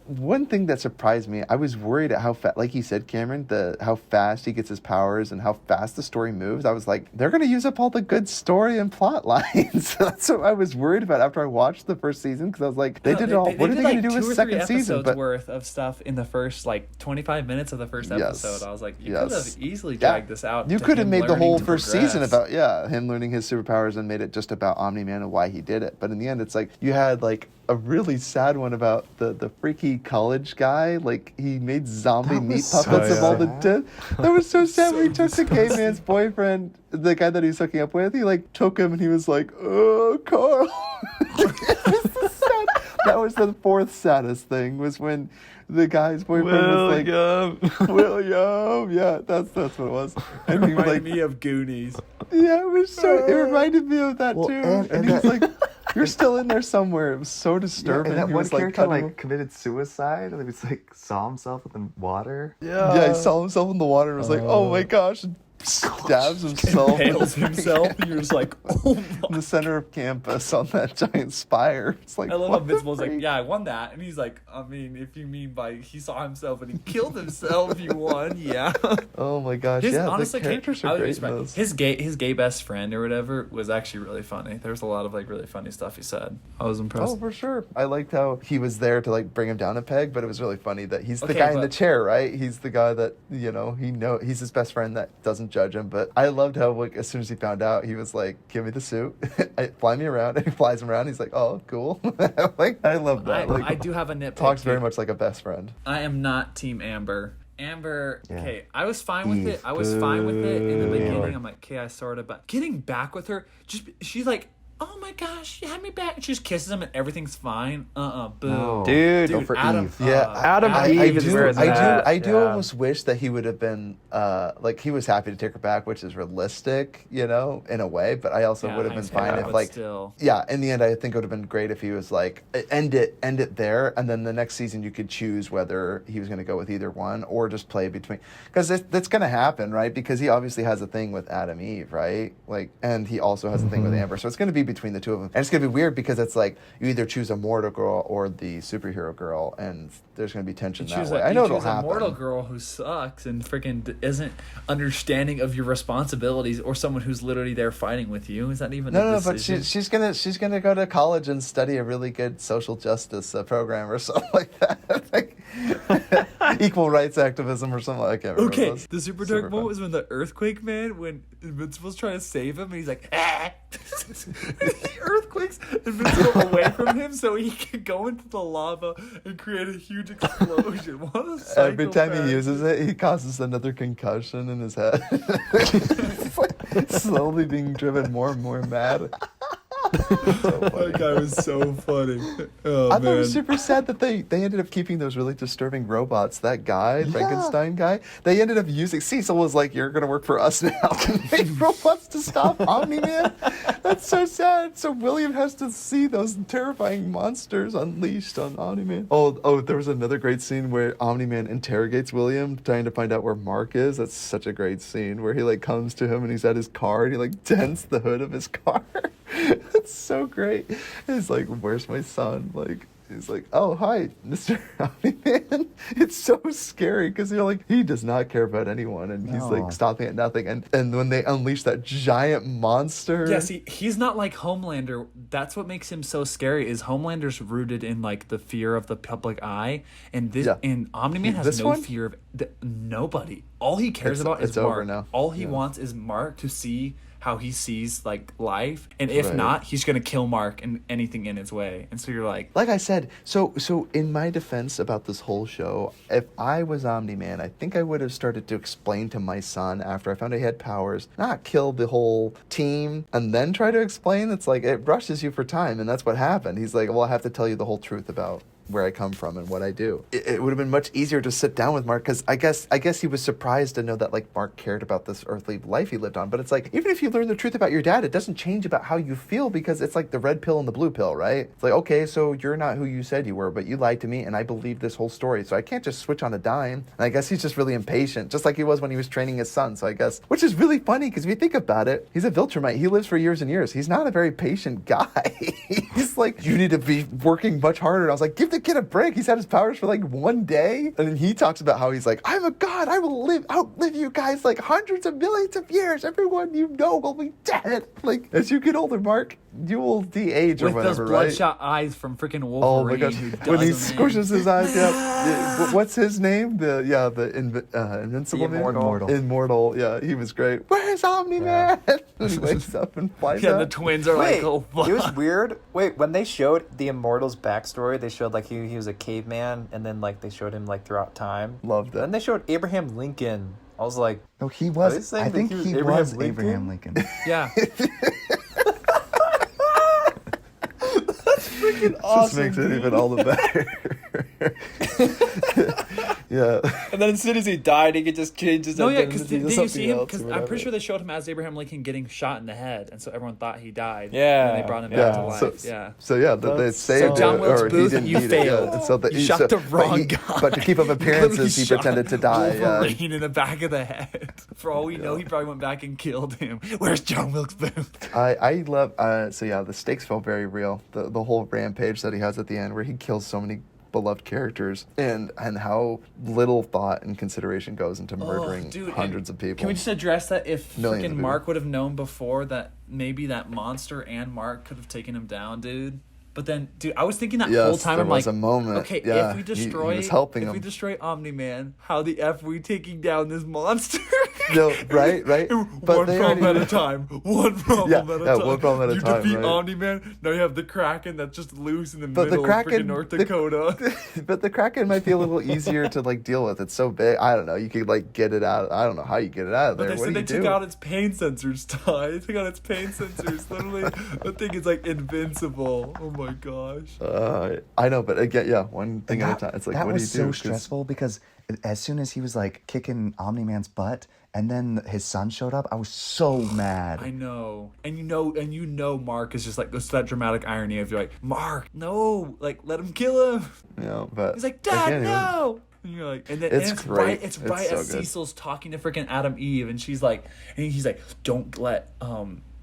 one thing that surprised me, I was worried at how fast, like you said, Cameron, how fast he gets his powers and how fast the story moves. I was like, they're going to use up all the good story and plot lines. That's what I was worried about after I watched the first season, because I was like, they did it all. What are they going to do with second season? But worth of stuff in the first like 25 minutes of the first episode. I was like, you could have easily dragged this out. You could have made the whole first season progress. about him learning his superpowers and made it just about Omni-Man and why he did it. But in the end, it's like you had like a really sad one about the freaky college guy. Like he made zombie meat puppets of all the dead. That was so sad when he took the gay man's boyfriend, the guy that he was hooking up with. He like took him and he was like, "Oh, Carl." That was the fourth saddest thing, was when the guy's boyfriend was like, William. Yeah, that's what it was. And he was like, me of Goonies. yeah, it was so. It reminded me of that too. And he was like, "You're still in there somewhere." It was so disturbing. And that He one was, character cutting- committed suicide. And he was like saw himself in the water. yeah, he saw himself in the water and was like, "Oh my gosh." And stabs himself. Impales himself. You're just like, oh in my. the center of campus on that giant spire. It's like, I love how what the Invincible's like, freak? yeah, I won that. And he's like, I mean, if you mean by he saw himself and he killed himself, you won, yeah. Oh my gosh, His, yeah, honestly, the characters I are was great in respect- those. his gay best friend or whatever was actually really funny. There was a lot of like really funny stuff he said. I was impressed. Oh, for sure. I liked how he was there to like bring him down a peg, but it was really funny that he's the Okay, guy in the but- chair, right? He's the guy that, he's his best friend that doesn't judge him. But I loved how like as soon as he found out, he was like, "Give me the suit, fly me around." And he flies him around. He's like, "Oh, cool." Like I love that. Like, I do have a nitpick. talks very too. much like a best friend. I am not Team Amber. Amber, Yeah. okay, I was fine with it. I was fine with it in the beginning. I'm like, okay, I sort of, but getting back with her, she's like, oh my gosh, you had me back. She just kisses him and everything's fine. Boo. No. Dude, Go for Adam, Eve. Yeah, Adam I Eve is do, where it's I at. do, I do Yeah. almost wish that he would have been, like, he was happy to take her back, which is realistic, you know, in a way, but I also would have been fine if, but like, still. yeah, in the end, I think it would have been great if he was like, end it there, and then the next season you could choose whether he was going to go with either one or just play between, because that's going to happen, right? Because he obviously has a thing with Adam Eve, right? Like, and he also has a thing with Amber, so it's going to be between the two of them, and it's going to be weird because it's like you either choose a mortal girl or the superhero girl, and there's going to be tension that way. I know it'll happen. A mortal girl who sucks and freaking isn't understanding of your responsibilities, or someone who's literally there fighting with you. Is that even No, a but decision? she's gonna go to college and study a really good social justice program or something like that, like equal rights activism or something. I can't remember. Okay, What it was. the super Super dark moment fun. was when the earthquake man, when Invincible's trying to save him, and he's like, ah! He earthquakes Invincible away from him so he can go into the lava and create a huge explosion. What a psychopath. Every time he uses it, he causes another concussion in his head. It's like slowly being driven more and more mad. That guy was so funny. Oh, I thought it man. was super sad that they ended up keeping those really disturbing robots. That guy, Frankenstein guy, they ended up using. Cecil was like, "You're gonna work for us now." And made robots to stop Omni-Man. That's so sad. So William has to see those terrifying monsters unleashed on Omni-Man. Oh, there was another great scene where Omni-Man interrogates William, trying to find out where Mark is. That's such a great scene where he like comes to him and he's at his car and he like dents the hood of his car. It's so great. He's like, "Where's my son?" Like, he's like, "Oh, hi, Mr. Omni-Man." It's so scary because you're like, he does not care about anyone, and he's No. like stopping at nothing. And when they unleash that giant monster, Yeah, see, he's not like Homelander. That's what makes him so scary. Is Homelander's rooted in like the fear of the public eye, and this Yeah. and Omni-Man has This no one? fear of nobody. All he cares about is it's over Mark. now. All he Yeah. wants is Mark to see how he sees like life, and if Right. not, he's gonna kill Mark and anything in his way. And so you're like, like I said, so in my defense about this whole show, if I was Omni-Man, I think I would have started to explain to my son after I found out he had powers, not kill the whole team and then try to explain. It's like it rushes you for time, and that's what happened. He's like, "Well, I have to tell you the whole truth about where I come from and what I do." It would have been much easier to sit down with Mark, because I guess he was surprised to know that like Mark cared about this earthly life he lived on. But it's like, even if you learn the truth about your dad, it doesn't change about how you feel, because it's like the red pill and the blue pill, right? It's like, okay, so you're not who you said you were, but you lied to me and I believe this whole story, so I can't just switch on a dime. And I guess he's just really impatient, just like he was when he was training his son. So I guess, which is really funny, because if you think about it, he's a Viltrumite. He lives for years and years. He's not a very patient guy. He's like, "You need to be working much harder." And I was like, give the kid a break. He's had his powers for like one day. And then he talks about how he's like, "I'm a god. I will outlive you guys like hundreds of millions of years. Everyone you know will be dead." Like, as you get older, Mark, you will de-age or with those whatever, right? bloodshot eyes from freaking Wolverine. Oh my gosh! Who When he does 'em in. squishes his eyes, yeah. What's his name? Invincible The name? Immortal. Immortal. Yeah, he was great. "Where's Omni-Man?" And he wakes up and flies Yeah, out. the twins are Wait, like, oh fuck. it was weird. Wait, when they showed the Immortal's backstory, they showed like he was a caveman, and then like they showed him like throughout time. Loved Then it. they showed Abraham Lincoln. I was like, No, he Are they was. saying I that think he was he Abraham was Lincoln? Abraham Lincoln. Yeah. Just makes it even all the better. Yeah. and then as soon as he died, he could just change his No, yeah, identity because to did you something see him? else or Because I'm whatever. pretty sure they showed him as Abraham Lincoln getting shot in the head, and so everyone thought he died. Yeah. And they brought him Yeah. back to life. Yeah. So yeah, they That's saved so- John it, Wilkes or he Booth, didn't you need failed. it. Yeah. So You shot the wrong guy. But to keep up appearances, he Literally pretended to shot die. Yeah. Wolverine in the back of the head. For all we know, he probably went back and killed him. Where's John Wilkes Booth? I love. So yeah, the stakes felt very real. The whole rampage that he has at the end, where he kills so many beloved characters, and how little thought and consideration goes into murdering hundreds of people. Can we just address that? If Millions of freaking people. Mark would have known before that maybe that monster and Mark could have taken him down, dude. But then, dude, I was thinking that Yes, whole time. there I'm was like, a moment. okay, Yeah, if we he destroy, was helping if him. we destroy Omni-Man, how the f we taking down this monster? No, right. But one they problem already- at a time. One problem at a Yeah, time. one problem at a you time, defeat right. Omni-Man. Now you have the Kraken that's just loose in the But the middle of freaking Kraken, North Dakota. but the Kraken might be a little easier to like deal with. It's so big. I don't know. You could like get it out. I don't know how you get it out of But there. they What said do they you took do? out its pain sensors, Ty. They took out its pain sensors. Literally, the thing is like invincible. Oh my gosh. I know, but again, yeah, one thing at a time. It's like, that what do was you do? so 'Cause- stressful because as soon as he was like kicking Omni-Man's butt, and then his son showed up, I was so mad. I know, and you know, Mark is just like it's that dramatic irony of you're like, Mark, no, like let him kill him. You know, but He's like, Dad, again, no. And you're like, and then It's and it's great. right, it's It's right so as good. Cecil's talking to freaking Adam Eve, and she's like, and he's like, don't let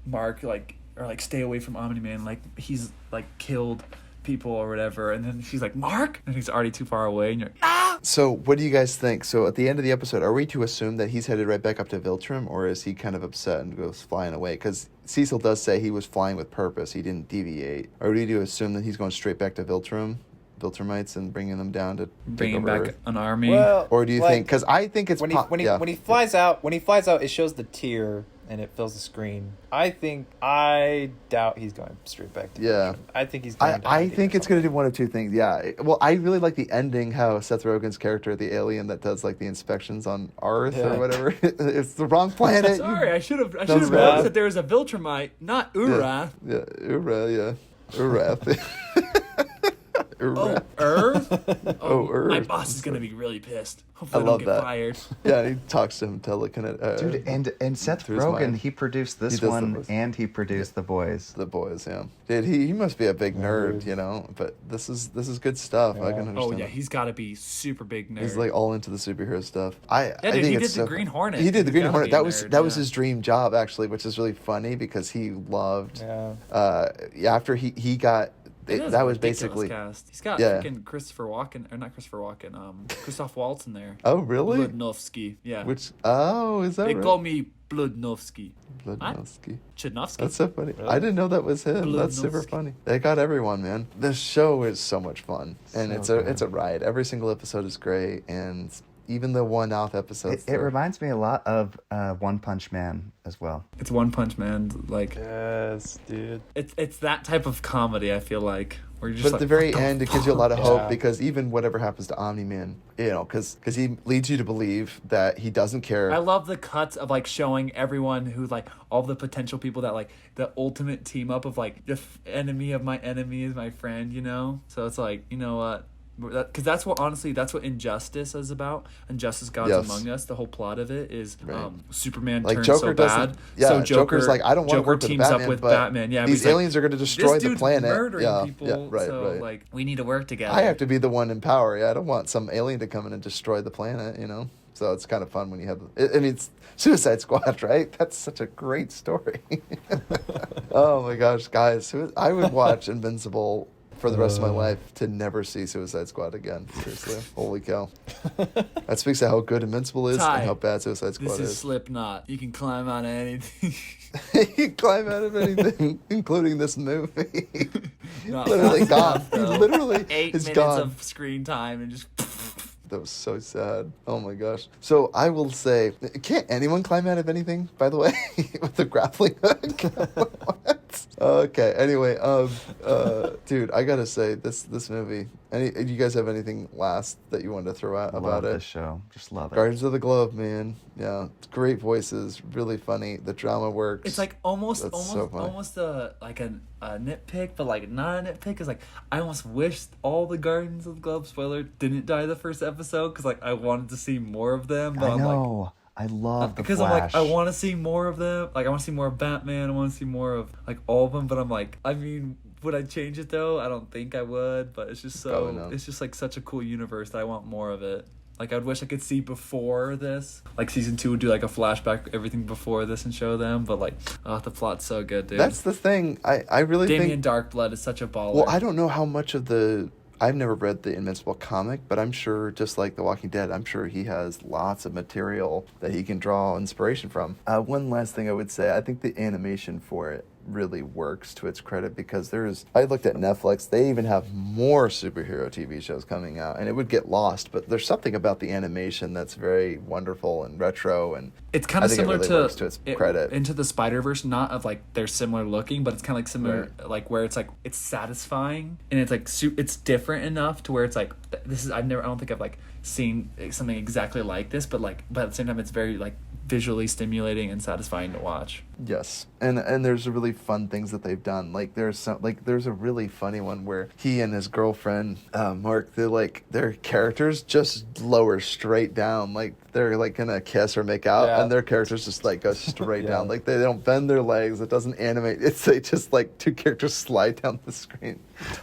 Mark like or like stay away from Omni-Man, like he's like killed people or whatever, and then she's like, Mark, and he's already too far away, and you're like, ah. So, what do you guys think? So, at the end of the episode, are we to assume that he's headed right back up to Viltrum, or is he kind of upset and goes flying away? Because Cecil does say he was flying with purpose; he didn't deviate. Are we to assume that he's going straight back to Viltrumites, and bringing them down to Bringing take over back Earth? an army. Well, Or do you like, think? Because I think it's when yeah. he flies out, it shows the tear and it fills the screen. I doubt he's going straight back to Yeah. Viltrum. I think he's going I think it's going to do one of two things. Yeah. Well, I really like the ending, how Seth Rogen's character, the alien that does like the inspections on Earth Yeah. or whatever, it's the wrong planet. Sorry, I should have was noticed bad. that there was a Viltrumite, not Urath. Yeah, Urath. Oh, Earth? Oh, Earth. My boss is gonna be really pissed. Hopefully, I love don't get that. fired. Yeah, he talks to him telekinetic. Dude, and Seth through his Rogen, mind. he produced He this does the one, voice. and he produced The Boys. The Boys, yeah. Dude, he must be a big nerd, you know. But this is good stuff. I can understand. Oh yeah, it. he's got to be super big nerd. He's like all into the superhero stuff. I dude, think he it's did the so Green fun. Hornet. He did the He's Green gotta Hornet. be a That was nerd, his dream job actually, which is really funny because he loved. Yeah. After he got. It is That a was ridiculous basically. cast. He's got Yeah. freaking Christopher Walken, or not Christopher Walken, Christoph Waltz in there. Oh really? Bludnovsky, yeah. Which? Oh, is that They right? call me Bludnovsky. Bludnovsky. Chudnovsky. That's so funny. I didn't know that was him. That's super Bludnovsky. funny. They got everyone, man. The show is so much fun, and So it's a ride. Every single episode is great, and even the one-off episodes. It reminds me a lot of One Punch Man as well. It's One Punch Man, like Yes, dude. it's that type of comedy. I feel like where you're just But like, at the very what the end, it gives you a lot of fuck? hope Yeah. because even whatever happens to Omni-Man, you know, because he leads you to believe that he doesn't care. I love the cuts of like showing everyone who like all the potential people that like the ultimate team up of like the enemy of my enemy is my friend, you know? So it's like, you know what? Because that's what Injustice is about. Injustice Gods Yes. Among Us. The whole plot of it is Right. Superman Like turns Joker so doesn't. bad. Yeah, so Joker's like, I don't want to Joker work with teams Batman, up with but Batman. Yeah, but these he's like, aliens are going to destroy this the dude's planet. murdering Yeah, people. yeah, right, so right. like we need to work together. I have to be the one in power. Yeah, I don't want some alien to come in and destroy the planet. You know, so it's kind of fun when you have. I mean, it's Suicide Squad, right? That's such a great story. Oh my gosh, guys, I would watch Invincible for the rest of my life to never see Suicide Squad again. Seriously, holy cow! That speaks of how good Invincible is Ty, and how bad Suicide Squad This is is. Slipknot. You can climb on anything. You can climb out of anything, including this movie. Not Literally fast gone. enough, though. Literally 8 is minutes gone. of screen time and just. That was so sad. Oh my gosh. So I will say, can't anyone climb out of anything, by the way, with the grappling hook? What? Okay. Anyway, dude, I gotta say, this movie. You guys have anything last that you wanted to throw out about Love it? this show. Just love it. Guardians of the Globe, man. Yeah, great voices, really funny. The drama works. It's like almost That's so funny. a nitpick, but like not a nitpick. It's like I almost wished all the Guardians of the Globe spoiler didn't die the first episode because like I wanted to see more of them. But I I'm like, know. I love the because Flash. I'm like I want to see more of them. Like I want to see more of Batman. I want to see more of like all of them. But I'm like, I mean, would I change it though? I don't think I would. But it's just Probably so not. it's just like such a cool universe that I want more of it. Like I wish I could see before this. Like season 2 would do like a flashback everything before this and show them. But like, oh, the plot's so good, dude. That's the thing. I really Damien think. Darkblood is such a baller. Well, I don't know how much of the. I've never read the Invincible comic, but I'm sure, just like The Walking Dead, I'm sure he has lots of material that he can draw inspiration from. One last thing I would say, I think the animation for it really works to its credit, because I looked at Netflix, they even have more superhero TV shows coming out, and it would get lost, but there's something about the animation that's very wonderful and retro, and It's kind I of think similar it really to works to its credit. Into the Spider-Verse, not of like they're similar looking, but it's kind of like similar, like where it's like it's satisfying and it's like it's different enough to where it's like this is I don't think I've like seen something exactly like this, but at the same time it's very like visually stimulating and satisfying to watch. Yes, and there's really fun things that they've done. Like there's a really funny one where he and his girlfriend Mark, their characters just lower straight down, like they're like gonna kiss or make out, and their characters just like go straight down, like they don't bend their legs. It doesn't animate. They just like two characters slide down the screen,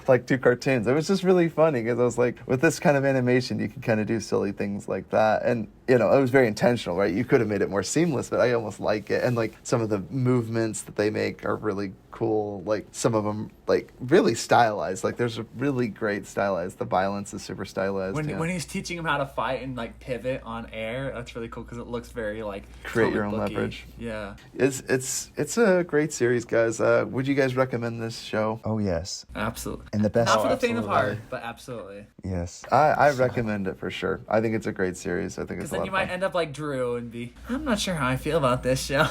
like two cartoons. It was just really funny because I was like, with this kind of animation, you can kind of do silly things like that, and it was very intentional, right? You could have made it more seamless, but I almost like it, and like some of the movements that they make are really cool. Like some of them like really stylized. Like there's a really great stylized. The violence is super stylized. When he's teaching him how to fight and like pivot on air, that's really cool because it looks very like create your own comic booky. leverage. Yeah, it's a great series, guys. Would you guys recommend this show? Oh yes, absolutely. and the best. Not for the faint of absolutely. heart, but absolutely. Yes, I recommend it for sure. I think it's a great series. I think it's Because a lot then you of might fun. end up like Drew and be, I'm not sure how I feel about this show.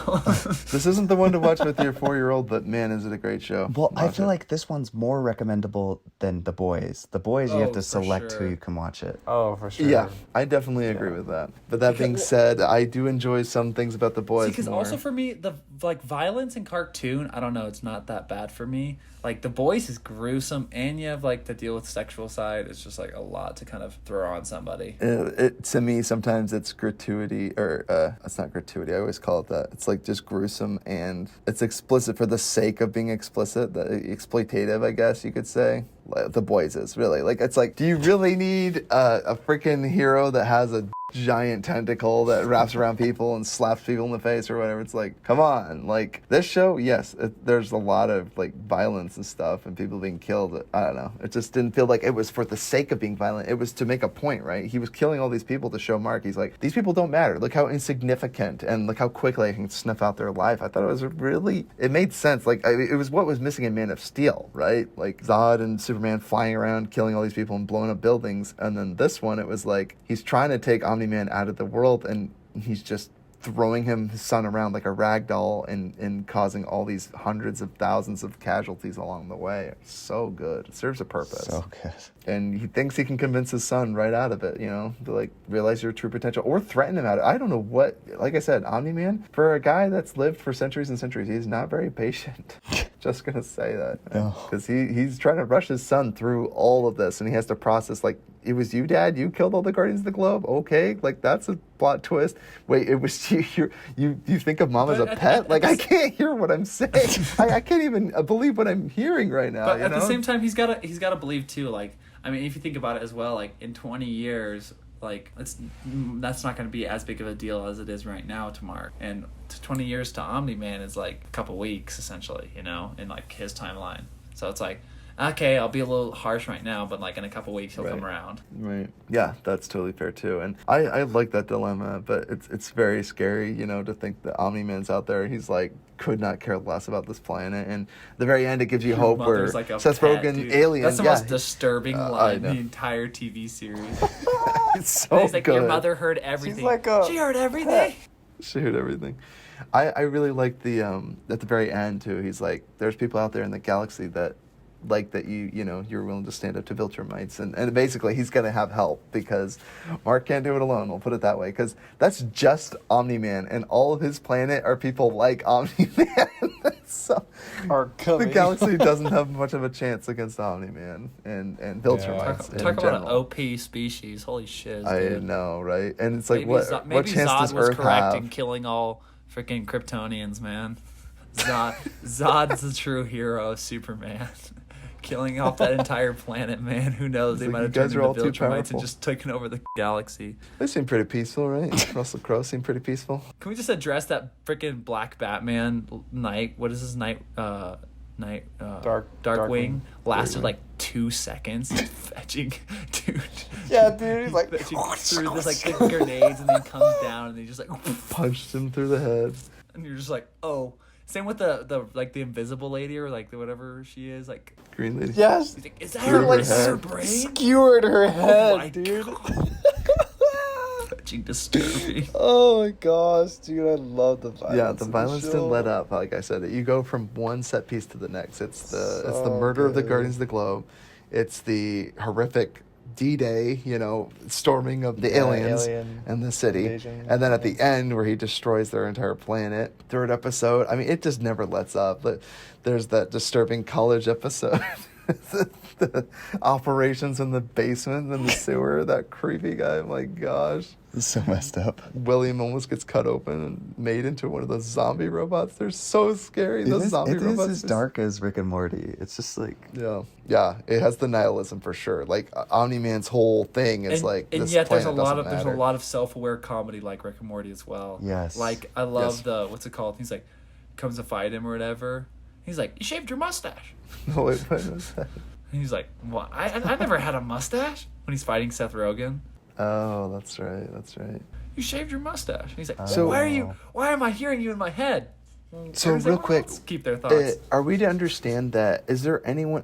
This isn't the one to watch with your 4-year-old, but man, is it a great show. Well, I Watch feel it. like this one's more recommendable than The Boys. The Boys, you have Oh, to for select sure. who you can watch it. Oh, for sure. Yeah, I definitely agree with that. But that being said, I do enjoy some things about The Boys Because more. also for me, the like violence in cartoon, I don't know, it's not that bad for me. Like The Boys is gruesome, and you have like to deal with sexual side. It's just like a lot to kind of throw on somebody. To me, sometimes it's gratuity, or it's not gratuity. I always call it that. It's like just gruesome, and it's explicit for the sake of being explicit, exploitative, I guess you could say. Like, The Boys is really like, it's like, do you really need a freaking hero that has a giant tentacle that wraps around people and slaps people in the face or whatever? It's like, come on. Like this show, yes, there's a lot of like violence and stuff and people being killed. I don't know. It just didn't feel like it was for the sake of being violent. It was to make a point, right? He was killing all these people to show Mark. He's like, these people don't matter. Look how insignificant and look how quickly I can snuff out their life. I thought it made sense. Like it was what was missing in Man of Steel, right? Like Zod and Superman flying around, killing all these people and blowing up buildings. And then this one, it was like, he's trying to take Omni-Man out of the world and he's just throwing his son around like a rag doll and causing all these hundreds of thousands of casualties along the way. It's so good. It serves a purpose. So good. And he thinks he can convince his son right out of it, to like realize your true potential or threaten him out of it. I don't know what, like I said, Omni-Man, for a guy that's lived for centuries and centuries, he's not very patient. Just gonna say that. Because he's trying to rush his son through all of this and he has to process like, it was you, Dad? You killed all the Guardians of the Globe? Okay, like that's a plot twist. Wait, it was you. You think of Mom as a pet? Like I can't hear what I'm saying. I can't even believe what I'm hearing right now. But at the same time, he's gotta believe too. Like I mean, if you think about it as well, like in 20 years, like that's not going to be as big of a deal as it is right now to Mark. And 20 years to Omni-Man is like a couple weeks essentially, in like his timeline. So it's like, okay, I'll be a little harsh right now, but like in a couple weeks he'll come around. Right. Yeah, that's totally fair too. And I like that dilemma, but it's very scary, to think that Omni-Man's out there. He's like could not care less about this planet. And at the very end, it gives you hope where like a Seth pet, Rogen, dude. alien. That's the most disturbing line in know. the entire TV series. It's so He's like, good. your mother heard everything. She heard everything. She heard everything. I really like the at the very end too. He's like, there's people out there in the galaxy that like that you're willing to stand up to Viltrumites, and basically he's gonna have help because Mark can't do it alone. We'll put it that way, because that's just Omni-Man, and all of his planet are people like Omni-Man. So the galaxy doesn't have much of a chance against Omni-Man and Viltrumites. in Talk about an general. OP species. Holy shit! I Dude. know, right? And it's like, Maybe what chance Zod does was Earth correct have? in killing all freaking Kryptonians, man. Zod's the true hero of Superman. Killing off that entire planet, man. Who knows? They like, might you have guys turned are into all too Viltrumites powerful. and just taken over the galaxy. They seem pretty peaceful, right? Russell Crowe seemed pretty peaceful. Can we just address that freaking Black Batman night? What is his night? Darkwing lasted like 2 seconds, fetching, dude. Yeah, dude, he's like Fetching through this like the grenades, and then he comes down, and he just like punched him through the head. and you're just like, oh, Same with the like the invisible lady or like the whatever she is. Like, Green Lady. Yes. he's like, is that Skewered her, her like her head. brain? Skewered her Oh head, my dude. God. Touching, disturbing. Oh my gosh, dude, I love the violence. Yeah, the in violence show. didn't let up. Like I said, you go from one set piece to the next. It's the So murder of the good. Guardians of the Globe. It's the horrific D-Day, storming of the Yeah, aliens alien and the city. invasion. And then at the end where he destroys their entire planet. Third episode, I mean, it just never lets up. There's that disturbing college episode. The operations in the basement and the sewer, that creepy guy, my gosh. It's so messed up. William almost gets cut open and made into one of those zombie robots. They're so scary. Those zombie It robots. is as dark as Rick and Morty. It's just like, Yeah. It has the nihilism for sure. Like Omni-Man's whole thing is And this yet there's a planet lot doesn't of matter. there's a lot of self-aware comedy like Rick and Morty as well. Yes. Like I love Yes. the what's it called? He's like comes to fight him or whatever. He's like, you shaved your mustache. No, wait, what was that? And he's like, what? I never had a mustache when he's fighting Seth Rogen. Oh, that's right. You shaved your mustache. And he's like, So- why am I hearing you in my head? So Does real everyone quick, else keep their thoughts. are we to understand that,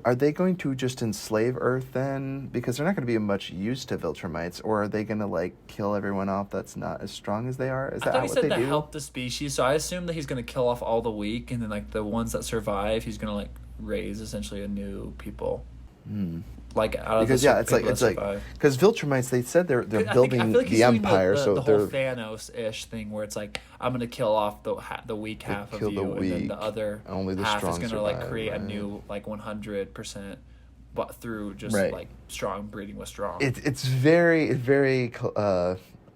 are they going to just enslave Earth then? Because they're not going to be of much use to Viltrumites, or are they going to like kill everyone off that's not as strong as they are? Is I that thought how he what said they to do? help the species, so I assume that he's gonna kill off all the weak, and then like the ones that survive, he's gonna like raise essentially a new people. Like out of Because the it's like people that survive. because Viltrumites, they said they're I building feel like he's the doing empire, so the they're whole Thanos-ish thing where it's like I'm gonna kill off the weak half of kill the you, and then weak, the other only the half is strong gonna like survive, create a right. new like 100%, but through just Right. like strong breeding with strong. it's very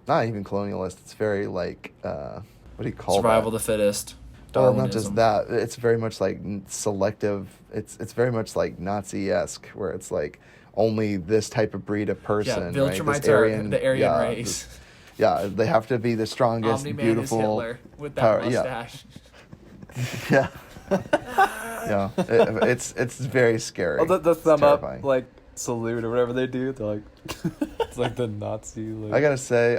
not even colonialist. It's very like what do you call Survival that? of the fittest. Well, not just Darwinism. that. It's very much like selective. It's very much like Nazi-esque, where it's like only this type of breed of person. Yeah, right? This Viltrumites are the Aryan yeah, race. they have to be the strongest, Omni-Man beautiful. is Hitler with that power- mustache. Yeah. Yeah. It's very scary. Oh, the It's thumb terrifying. up, like salute or whatever they do. They're like, it's like the Nazi. Like, I gotta say,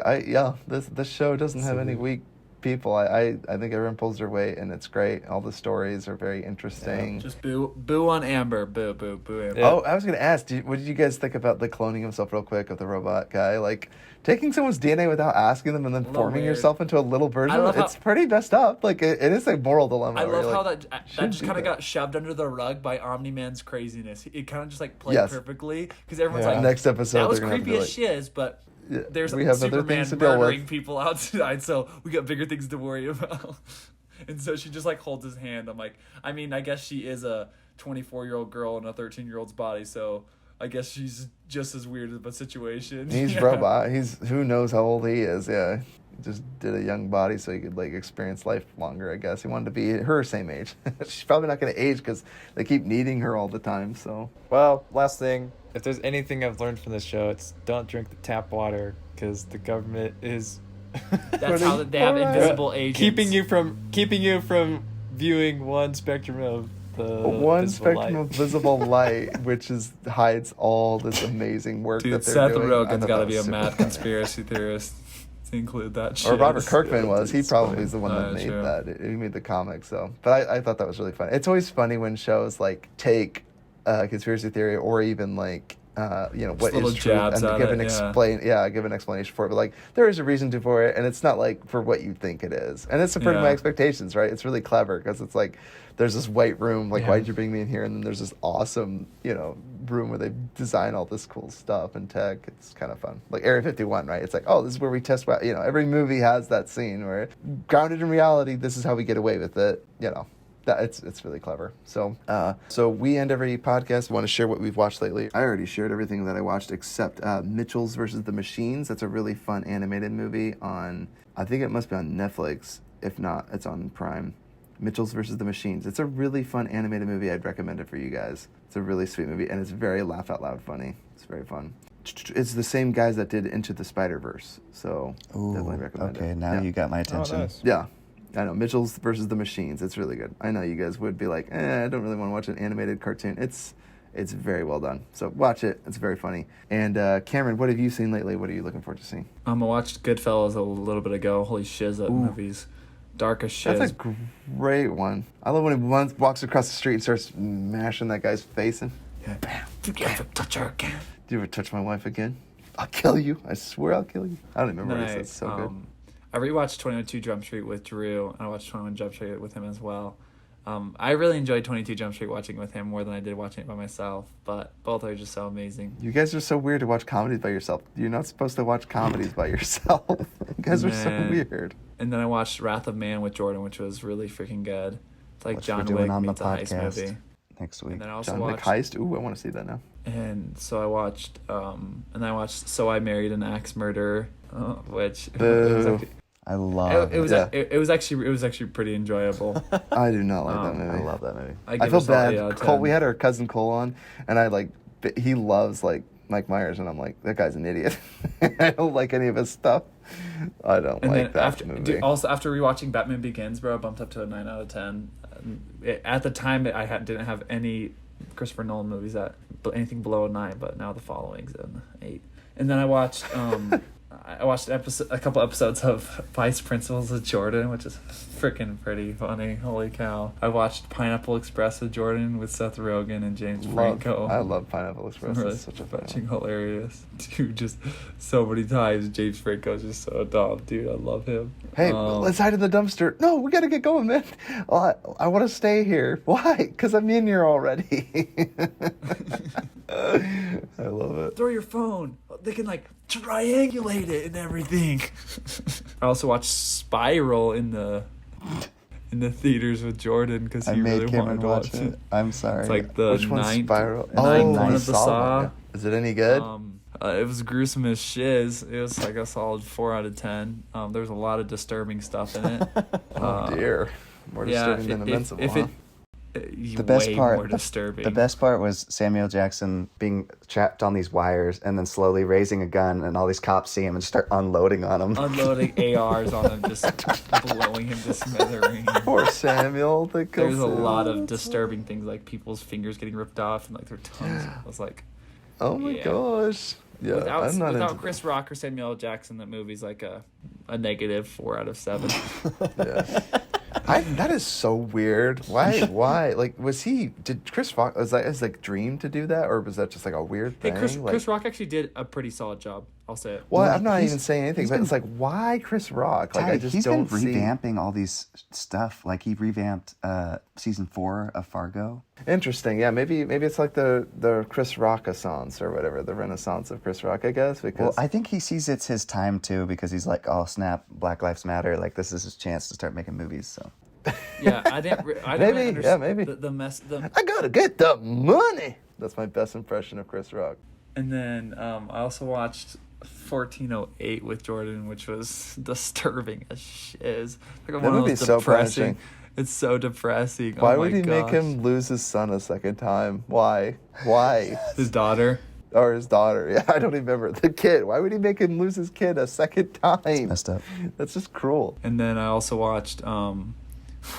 this show doesn't have any Salute. weak people. I think everyone pulls their weight, and it's great. All the stories are very interesting. Just boo on Amber. Boo Amber. Yeah. Oh, I was gonna ask, what did you guys think about the cloning himself real quick of the robot guy? Like taking someone's DNA without asking them and then A little forming weird. yourself into a little version. love how- It's pretty messed up. Like it is a moral dilemma. I where love you're how like, that shouldn't just do kind of that. got shoved under the rug by Omni-Man's craziness. It kind of just like played Yes. perfectly because everyone's Yeah. like, Next episode, that was they're gonna have to creepy be as shiz, but Yeah, there's we have other Superman things to deal with. murdering people outside, so we got bigger things to worry about. And so she just like holds his hand. I'm like, I mean, I guess she is a 24-year-old girl in a 13-year-old's body, so I guess she's just as weird of a situation. He's Yeah. robot. Who knows how old he is. Yeah. He just did a young body so he could like experience life longer, I guess. He wanted to be her same age. She's probably not going to age because they keep needing her all the time. So well, last thing, if there's anything I've learned from this show, it's don't drink the tap water because the government is That's how they have Alright. invisible agents. keeping you from viewing one spectrum of the one visible spectrum light. of visible light, which hides all this amazing work Dude, that they're Seth doing. I Rogen's thought got to that be a was super mad funny. conspiracy theorist to include that shit. Or Robert Kirkman was. He It's probably funny. is the one that made True. that. He made the comic. So, but I thought that was really funny. It's always funny when shows like take conspiracy theory or even like what little is true jabs and at give it, give an explanation for it. But like there is a reason for it, and it's not like for what you think it is, and it's subverting my Yeah. expectations. Right? It's really clever because it's like there's this white room. Like Yeah. why did you bring me in here? And then there's this awesome room where they design all this cool stuff and tech. It's kind of fun. Like Area 51, right? It's like, oh, this is where we test. Every movie has that scene where grounded in reality. This is how we get away with it. It's really clever. So we end every podcast. We want to share what we've watched lately. I already shared everything that I watched except Mitchell's versus the Machines. That's a really fun animated movie on, I think it must be on Netflix. If not, it's on Prime. Mitchell's versus the Machines. It's a really fun animated movie. I'd recommend it for you guys. It's a really sweet movie, and it's very laugh out loud funny. It's very fun. It's the same guys that did Into the Spider-Verse, so definitely recommend it. okay, now Yeah. you got my Oh, attention. nice. Yeah. I know. Mitchell's versus the Machines. It's really good. I know you guys would be like, I don't really want to watch an animated cartoon. It's very well done. So watch it. It's very funny. And Cameron, what have you seen lately? What are you looking forward to seeing? I watched Goodfellas a little bit ago. Holy shiz, that movie's dark as shit. That's a great one. I love when he walks across the street and starts mashing that guy's face in. Bam. If you ever touch her again. Do you ever touch my wife again? I'll kill you. I swear I'll kill you. I don't even remember what he said. It's so good. I rewatched 22 Jump Street with Drew, and I watched 21 Jump Street with him as well. I really enjoyed 22 Jump Street watching it with him more than I did watching it by myself, but both are just so amazing. You guys are so weird to watch comedies by yourself. You're not supposed to watch comedies by yourself. You guys are so weird. And then I watched Wrath of Man with Jordan, which was really freaking good. It's like Which John we're doing Wick on the meets a heist podcast movie. next week. And then I also John Wick watched Heist. Ooh, I want to see that now. And so I watched, So I Married an Axe Murderer, which Boo. I love it was actually pretty enjoyable. I do not like that movie. I love that movie. I feel bad. Cole, we had our cousin Cole on, and he loves like Mike Myers, and I'm like, that guy's an idiot. I don't like any of his stuff. I don't and like then that movie. Dude, also after rewatching Batman Begins, bro, I bumped up to a 9 out of 10. At the time, didn't have any Christopher Nolan movies anything below a 9, but now the following's an 8. And then I watched a couple episodes of Vice Principals with Jordan, which is freaking pretty funny. Holy cow! I watched Pineapple Express with Jordan with Seth Rogen and James Franco. I love Pineapple Express. Really It's such a fun fucking hilarious. Dude, just so many times James Franco's just so dumb, dude. I love him. Hey, let's hide in the dumpster. No, we gotta get going, man. I want to stay here. Why? Because I'm in here already. I love it. Throw your phone. They can like triangulate it and everything. I also watched Spiral in the theaters with Jordan because he really wanted to watch it. I'm sorry. It's like the Which one's ninth, Spiral? ninth Oh, one I of the saw Saw. one. Is it any good? It was gruesome as shiz. It was like a solid 4 out of 10. There was a lot of disturbing stuff in it. Oh dear, more disturbing than Invincible. Huh? The best part, more disturbing. The best part was Samuel Jackson being trapped on these wires and then slowly raising a gun, and all these cops see him and start unloading on him. Unloading ARs on him, just blowing him to smithereens. Poor Samuel. There's a lot of disturbing things, like people's fingers getting ripped off and like their tongues. I was like, oh my gosh. Yeah, without Chris Rock or Samuel L. Jackson, that movie's like a negative 4 out of 7. Yeah. That is so weird. Why? Like, did Chris Rock, was that his like dream to do that, or was that just like a weird thing? Hey, Chris Rock actually did a pretty solid job. I'll say it. Well, I'm not even saying anything, but it's like, why Chris Rock? Like, I just don't see. He's been revamping all these stuff. Like, he revamped season 4 of Fargo. Interesting. Yeah, maybe it's like the Chris Rock-assance or whatever, the Renaissance of Chris Rock, I guess. Because well, I think he sees it's his time too, because he's like, oh snap, Black Lives Matter. Like, this is his chance to start making movies. So. Yeah, I didn't really understand maybe. the mess. I gotta get the money. That's my best impression of Chris Rock. And then I also watched 1408 with Jordan, which was disturbing as shiz. Like, that movie's so depressing. It's so depressing. Why would he make him lose his son a second time? Why? His daughter. Or his daughter. Yeah, I don't even remember. The kid. Why would he make him lose his kid a second time? It's messed up. That's just cruel. And then I also watched, oh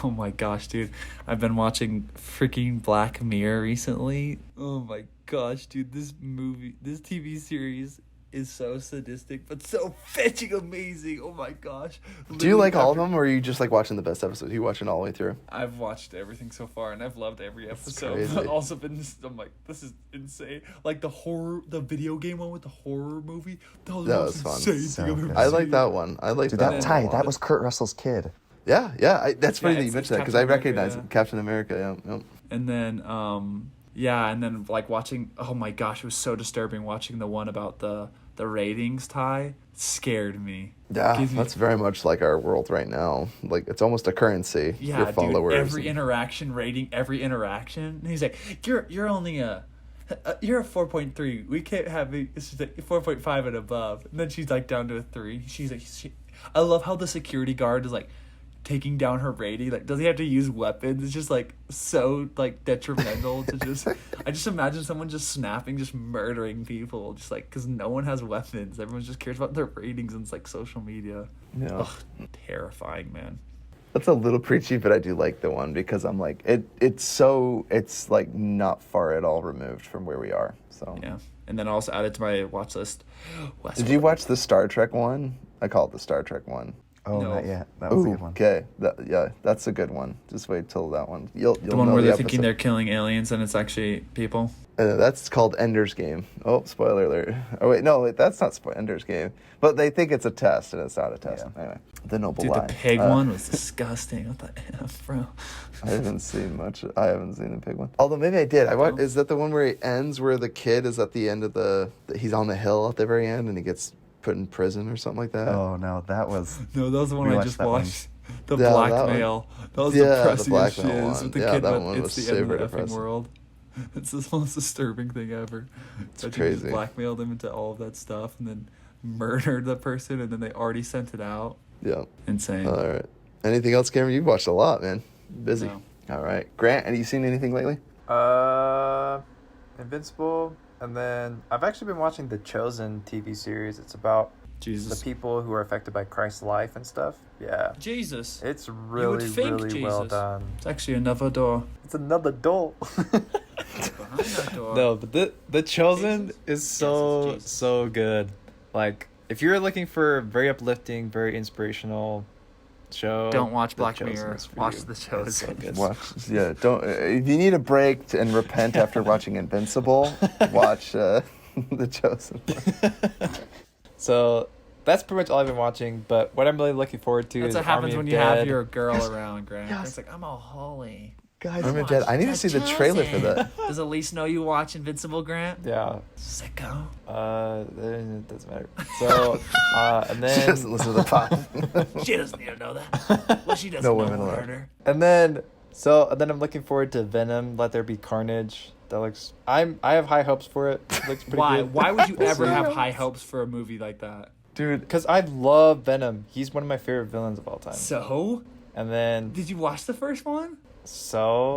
my gosh, dude. I've been watching freaking Black Mirror recently. Oh my gosh, dude. This TV series is so sadistic, but so fetching amazing. Oh my gosh. Do you like all of them, or are you just like watching the best episodes? Are you watching all the way through? I've watched everything so far, and I've loved every episode. Crazy. But also I'm like, this is insane. Like the video game one with the horror movie. That was fun. Insane So thing I've ever good. I seen. like that one. I like Dude, that that one. that was Kurt Russell's kid. Yeah. That's funny that you it's mentioned that, because I Captain America, recognize it. Captain America. Yeah. And then and then like watching, oh my gosh, it was so disturbing watching the one about the ratings tie. It scared me. Yeah, that's very much like our world right now. Like, it's almost a currency. Yeah, your followers. dude, every interaction rating, every interaction. And he's like, you're only you're a 4.3. We can't have it. It's just like 4.5 and above. And then she's like down to a 3. She's like, I love how the security guard is like taking down her rating. Like, does he have to use weapons? It's just like so like detrimental to just. I just imagine someone just snapping, just murdering people, just like because no one has weapons. Everyone just cares about their ratings and it's like social media. Yeah. Ugh, terrifying, man. That's a little preachy, but I do like the one because I'm like, it's like not far at all removed from where we are. So Yeah, and then also added to my watch list. Did you watch the Star Trek one? I call it the Star Trek one. Oh, No. not yet. That was a Ooh, good one. okay. Yeah, that's a good one. Just wait till that one. You'll The one know where the they're thinking episode. they're killing aliens and it's actually people. That's called Ender's Game. Oh, spoiler alert. Oh, wait, that's not Ender's Game. But they think it's a test, and it's not a test. Yeah. Anyway, the Noble Dude, Lie. the pig one was disgusting. What the F, bro? I haven't seen much. I haven't seen the pig one. Although maybe I did. Is that the one where it ends where the kid is at the end of he's on the hill at the very end and he gets put in prison or something like that? Oh, no, that was... No, that was the one We I watched just that one. watched. The Yeah, that one. blackmail. That was Yeah, the depressing as shit. blackmail Is one. with the Yeah, kid that went, one it's was the end of super the effing depressing. world. It's the most disturbing thing ever. It's crazy. Just blackmailed him into all of that stuff and then murdered the person and then they already sent it out. Yeah. Insane. All right. Anything else, Cameron? You've watched a lot, man. Busy. No. All right. Grant, have you seen anything lately? Invincible, and then I've actually been watching the Chosen TV series. It's about the Jesus. people who are affected by Christ's life and stuff. Yeah, Jesus. it's really, think really well Jesus. done. It's actually another door. It's another doll. Behind that door. No, but the Chosen Jesus? is so Jesus. so good. Like, if you're looking for a very uplifting, very inspirational show, Don't watch The Black Chosen Mirror. is for Watch you. The It's Chosen. so good. Watch. Yeah. Don't. If you need a break and repent after watching Invincible, watch The Chosen. So that's pretty much all I've been watching. But what I'm really looking forward to That's is what happens Army when of you have Dead. your girl around, Grant. Yes. It's like, I'm all holy. Guys, I'm dead. I need to see the trailer for that. Does Elise know you watch Invincible, Grant? Yeah. Sicko. It doesn't matter. So, and She then doesn't listen to the pod. She doesn't need to know that. Well, she doesn't No know women allowed. murder. and then I'm looking forward to Venom. Let There Be Carnage. That looks. I have high hopes for it. It looks pretty Why? good. Why would you ever see. have high hopes for a movie like that? Dude, Because I love Venom. He's one of my favorite villains of all time. So, And then did you watch the first one?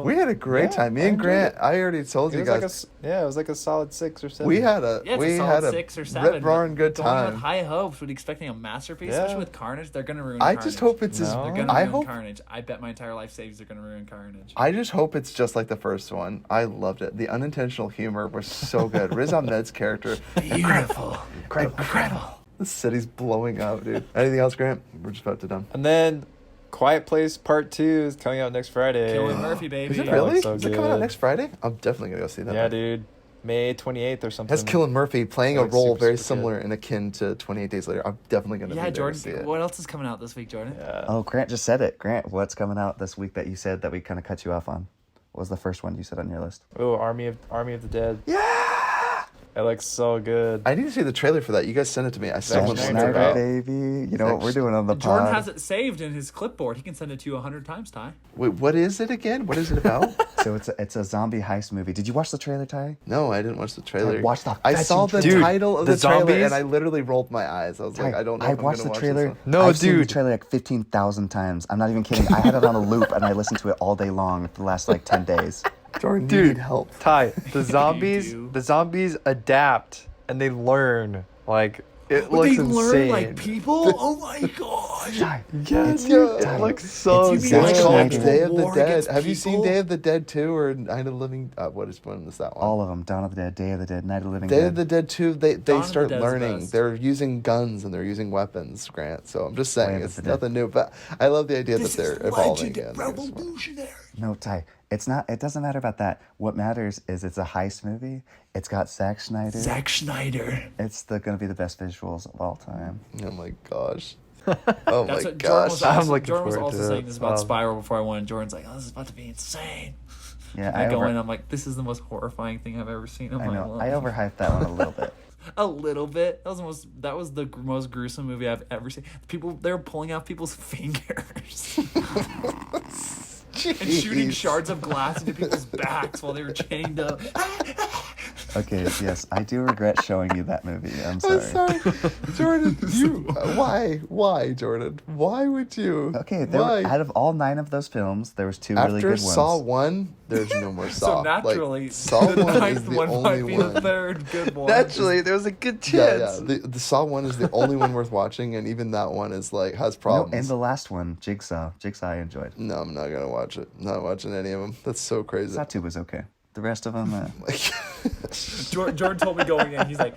we had a great Yeah, time. Me I and enjoyed Grant, it. I already told It you was like guys. it was like a solid 6 or 7. We had a Yeah, it's we a had solid a 6 or 7. rip roaring good Going with time. high hopes, with expecting a masterpiece, Yeah. especially with Carnage, they're gonna ruin. I Carnage. just hope it's as No. They're gonna I ruin hope Carnage. I bet my entire life savings are gonna ruin Carnage. I just hope it's just like the first one. I loved it. The unintentional humor was so good. Riz Ahmed's character, Beautiful. incredible. The city's blowing up, dude. Anything else, Grant? We're just about to done. And then Quiet Place Part 2 is coming out next Friday. Killing Murphy, baby. Is it That really? looks so Is it coming out good. next Friday? I'm definitely gonna go see that. Yeah, man. dude. May 28th or something. That's Killing Murphy playing a Looks role super, very super similar and akin to 28 Days Later. I'm definitely gonna Yeah, be there to see Jordan. it. What else is coming out this week, Jordan? Yeah. Oh, Grant just said it. Grant, what's coming out this week that you said that we kind of cut you off on? What was the first one you said on your list? Oh, Army of the Dead. Yeah. It looks so good. I need to see the trailer for that. You guys sent it to me. I still Zack want to Snyder, check it Snyder, out. baby. You know what we're doing on the Jordan pod. has it saved in his clipboard. He can send it to you 100 times, Ty. Wait, what is it again? What is it about? So it's a zombie heist movie. Did you watch the trailer, Ty? No, I didn't watch the trailer. watch the I fetching saw the trailer. title of the the trailer zombies? and I literally rolled my eyes. I was like, Ty, I don't know. I if I'm watched gonna the watch trailer. This one. No, I've seen the dude. trailer like 15,000 times. I'm not even kidding. I had it on a loop and I listened to it all day long for the last like 10 days. Jordan, you Dude. need help. Ty, the do. zombies adapt and they learn. Like, it looks they insane. learn like people? Oh my gosh. Ty, Yeah, it's- dude, Ty, it looks so it's good. Zack It's called Snyder. Day of the War Dead. against Have you seen people? Day of the Dead 2 or Night of the Living? What is one? Is that one? all of them. Dawn of the Dead, Day of the Dead, Night of the Living Day Dead. of the Dead 2, they Dawn of the start Dead's learning. best. They're using guns and they're using weapons, Grant. So I'm just Way saying, of it's the Dead. nothing new. But I love the idea that they're evolving again. revolutionary. No, Ty, it's not. It doesn't matter about that. What matters is it's a heist movie. It's got Zack Snyder. Zack Schneider. It's gonna be the best visuals of all time. Oh my gosh. Oh my That's what Jordan gosh. was I'm also, looking Jordan was forward also to saying it. this about Spiral before I went. Jordan's like, oh, this is about to be insane. Yeah, I go in, I'm like, this is the most horrifying thing I've ever seen in I my know. life. I overhyped that one a little bit. A little bit. That was the most gruesome movie I've ever seen. People, they were pulling out people's fingers and shooting Jeez. shards of glass into people's backs while they were chained up. Okay, yes, I do regret showing you that movie. I'm I'm sorry. sorry. Jordan, why, Jordan? Why would you? Okay, why? out of all 9 of those films, there was 2 really After good ones. Saw 1, there's no more Saw. So naturally, like, Saw the 1 is ninth the one only might be one. the third good one. Naturally, there was a good Yeah, chance. the Saw 1 is the only one worth watching, and even that one is like has No, problems. and the last one, Jigsaw. Jigsaw I enjoyed. No, I'm not gonna watch it. Not watching any of them. That's so crazy. Saw 2 was okay. The rest of them, Jordan told me going in. He's like,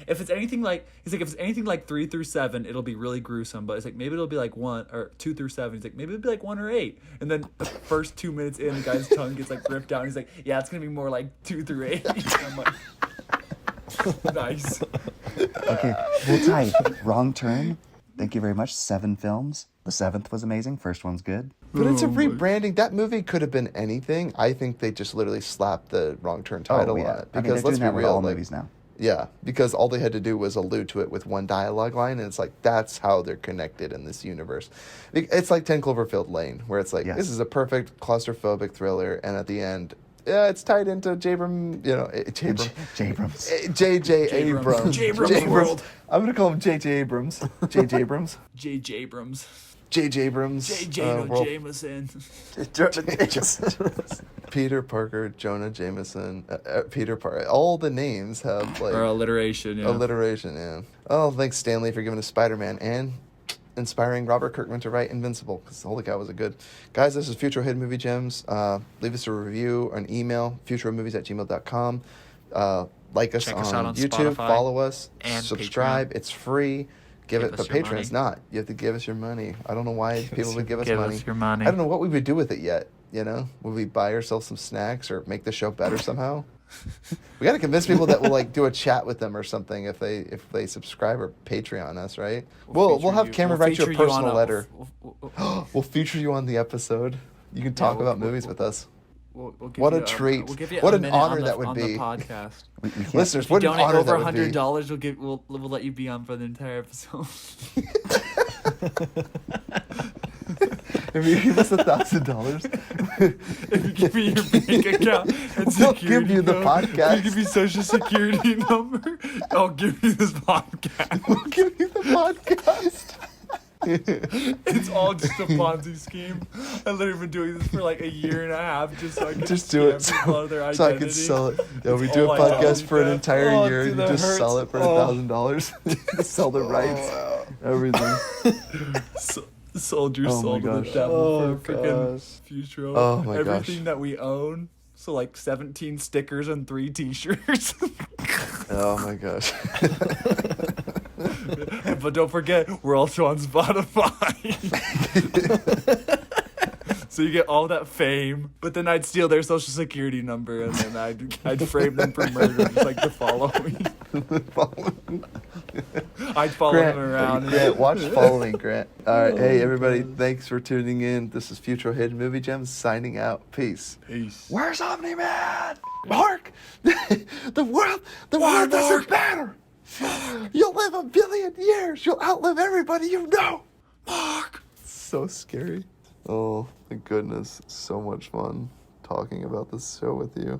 if it's anything like 3 through 7, it'll be really gruesome. But it's like maybe it'll be like 1 or 2 through 7. He's like maybe it'll be like 1 or 8. And then the first 2 minutes in, the guy's tongue gets like ripped out. And he's like, yeah, it's gonna be more like 2 through 8. And I'm like, nice. Okay, we'll tie. Wrong Turn. Thank you very much. 7 films. The 7th was amazing. First one's good. But it's a rebranding. That movie could have been anything. I think they just literally slapped the Wrong Turn title on it. I mean, Because they're let's doing be that with real, all like, movies now. yeah, because all they had to do was allude to it with one dialogue line, and it's like that's how they're connected in this universe. It's like 10 Cloverfield Lane, where it's like Yes. this is a perfect claustrophobic thriller, and at the end, yeah, it's tied into J.J. Abrams. Abrams world. I'm gonna call him J.J. Abrams. J.J. Abrams. J.J. Abrams. J.J. Abrams. J.J. world- Jameson. Peter Parker, Jonah Jameson, Peter Parker. All the names have like Or alliteration, yeah. alliteration. Yeah. Oh, thanks Stanley for giving us Spider-Man and inspiring Robert Kirkman to write Invincible. Because holy cow, was it good, guys? This is Futro Hidden Movie Gems. Leave us a review or an email, futuromovies@gmail.com. Like us Check on us out on YouTube. Spotify Follow us. and Subscribe. Patreon. It's free. Give it, Give but us your Patreon's money. not. You have to give us your money. I don't know why people would give us Give money. us your money. I don't know what we would do with it yet. You know, would we buy ourselves some snacks or make the show better somehow? We got to convince people that we'll like do a chat with them or something if they subscribe or Patreon us, right? We'll have Cameron write you a personal letter. We'll feature you on the episode. You can talk about movies with us. We'll give What you a treat. We'll give you What a an minute honor on that would on be. the podcast. We can't, Listeners, If you what an donate honor over that would be. $100, we'll let you be on for the entire episode. If you give us $1,000, If you give me your bank account and We'll security give you the number, podcast. you give me social security number, I'll give you this podcast. we'll give you the podcast. It's all just a Ponzi scheme. I've literally been doing this for like a year and a half just so I can Just do it scam people out of their so I identity. can sell it. Yeah, we It's do a all identity podcast for an theft. entire Oh, year. dude, You that just sell hurts. it for $1,000. Sell the rights, everything. Sold your Oh soul my to the gosh. devil Oh, for freaking gosh. Futro. Oh my Everything gosh. that we own. So like 17 stickers and 3 t-shirts. Oh my gosh. But don't forget, we're also on Spotify. So you get all that fame, but then I'd steal their social security number and then I'd frame them for murder, just like the following. I'd follow Grant, them around. Grant, watch Following, Grant. All right, hey everybody, thanks for tuning in. This is Futro Hidden Movie Gems signing out. Peace. Peace. Where's Omni-Man? Mark! the world doesn't matter. You'll live 1 billion years. You'll outlive everybody you know. Mark! So scary. Oh, my goodness. So much fun talking about this show with you.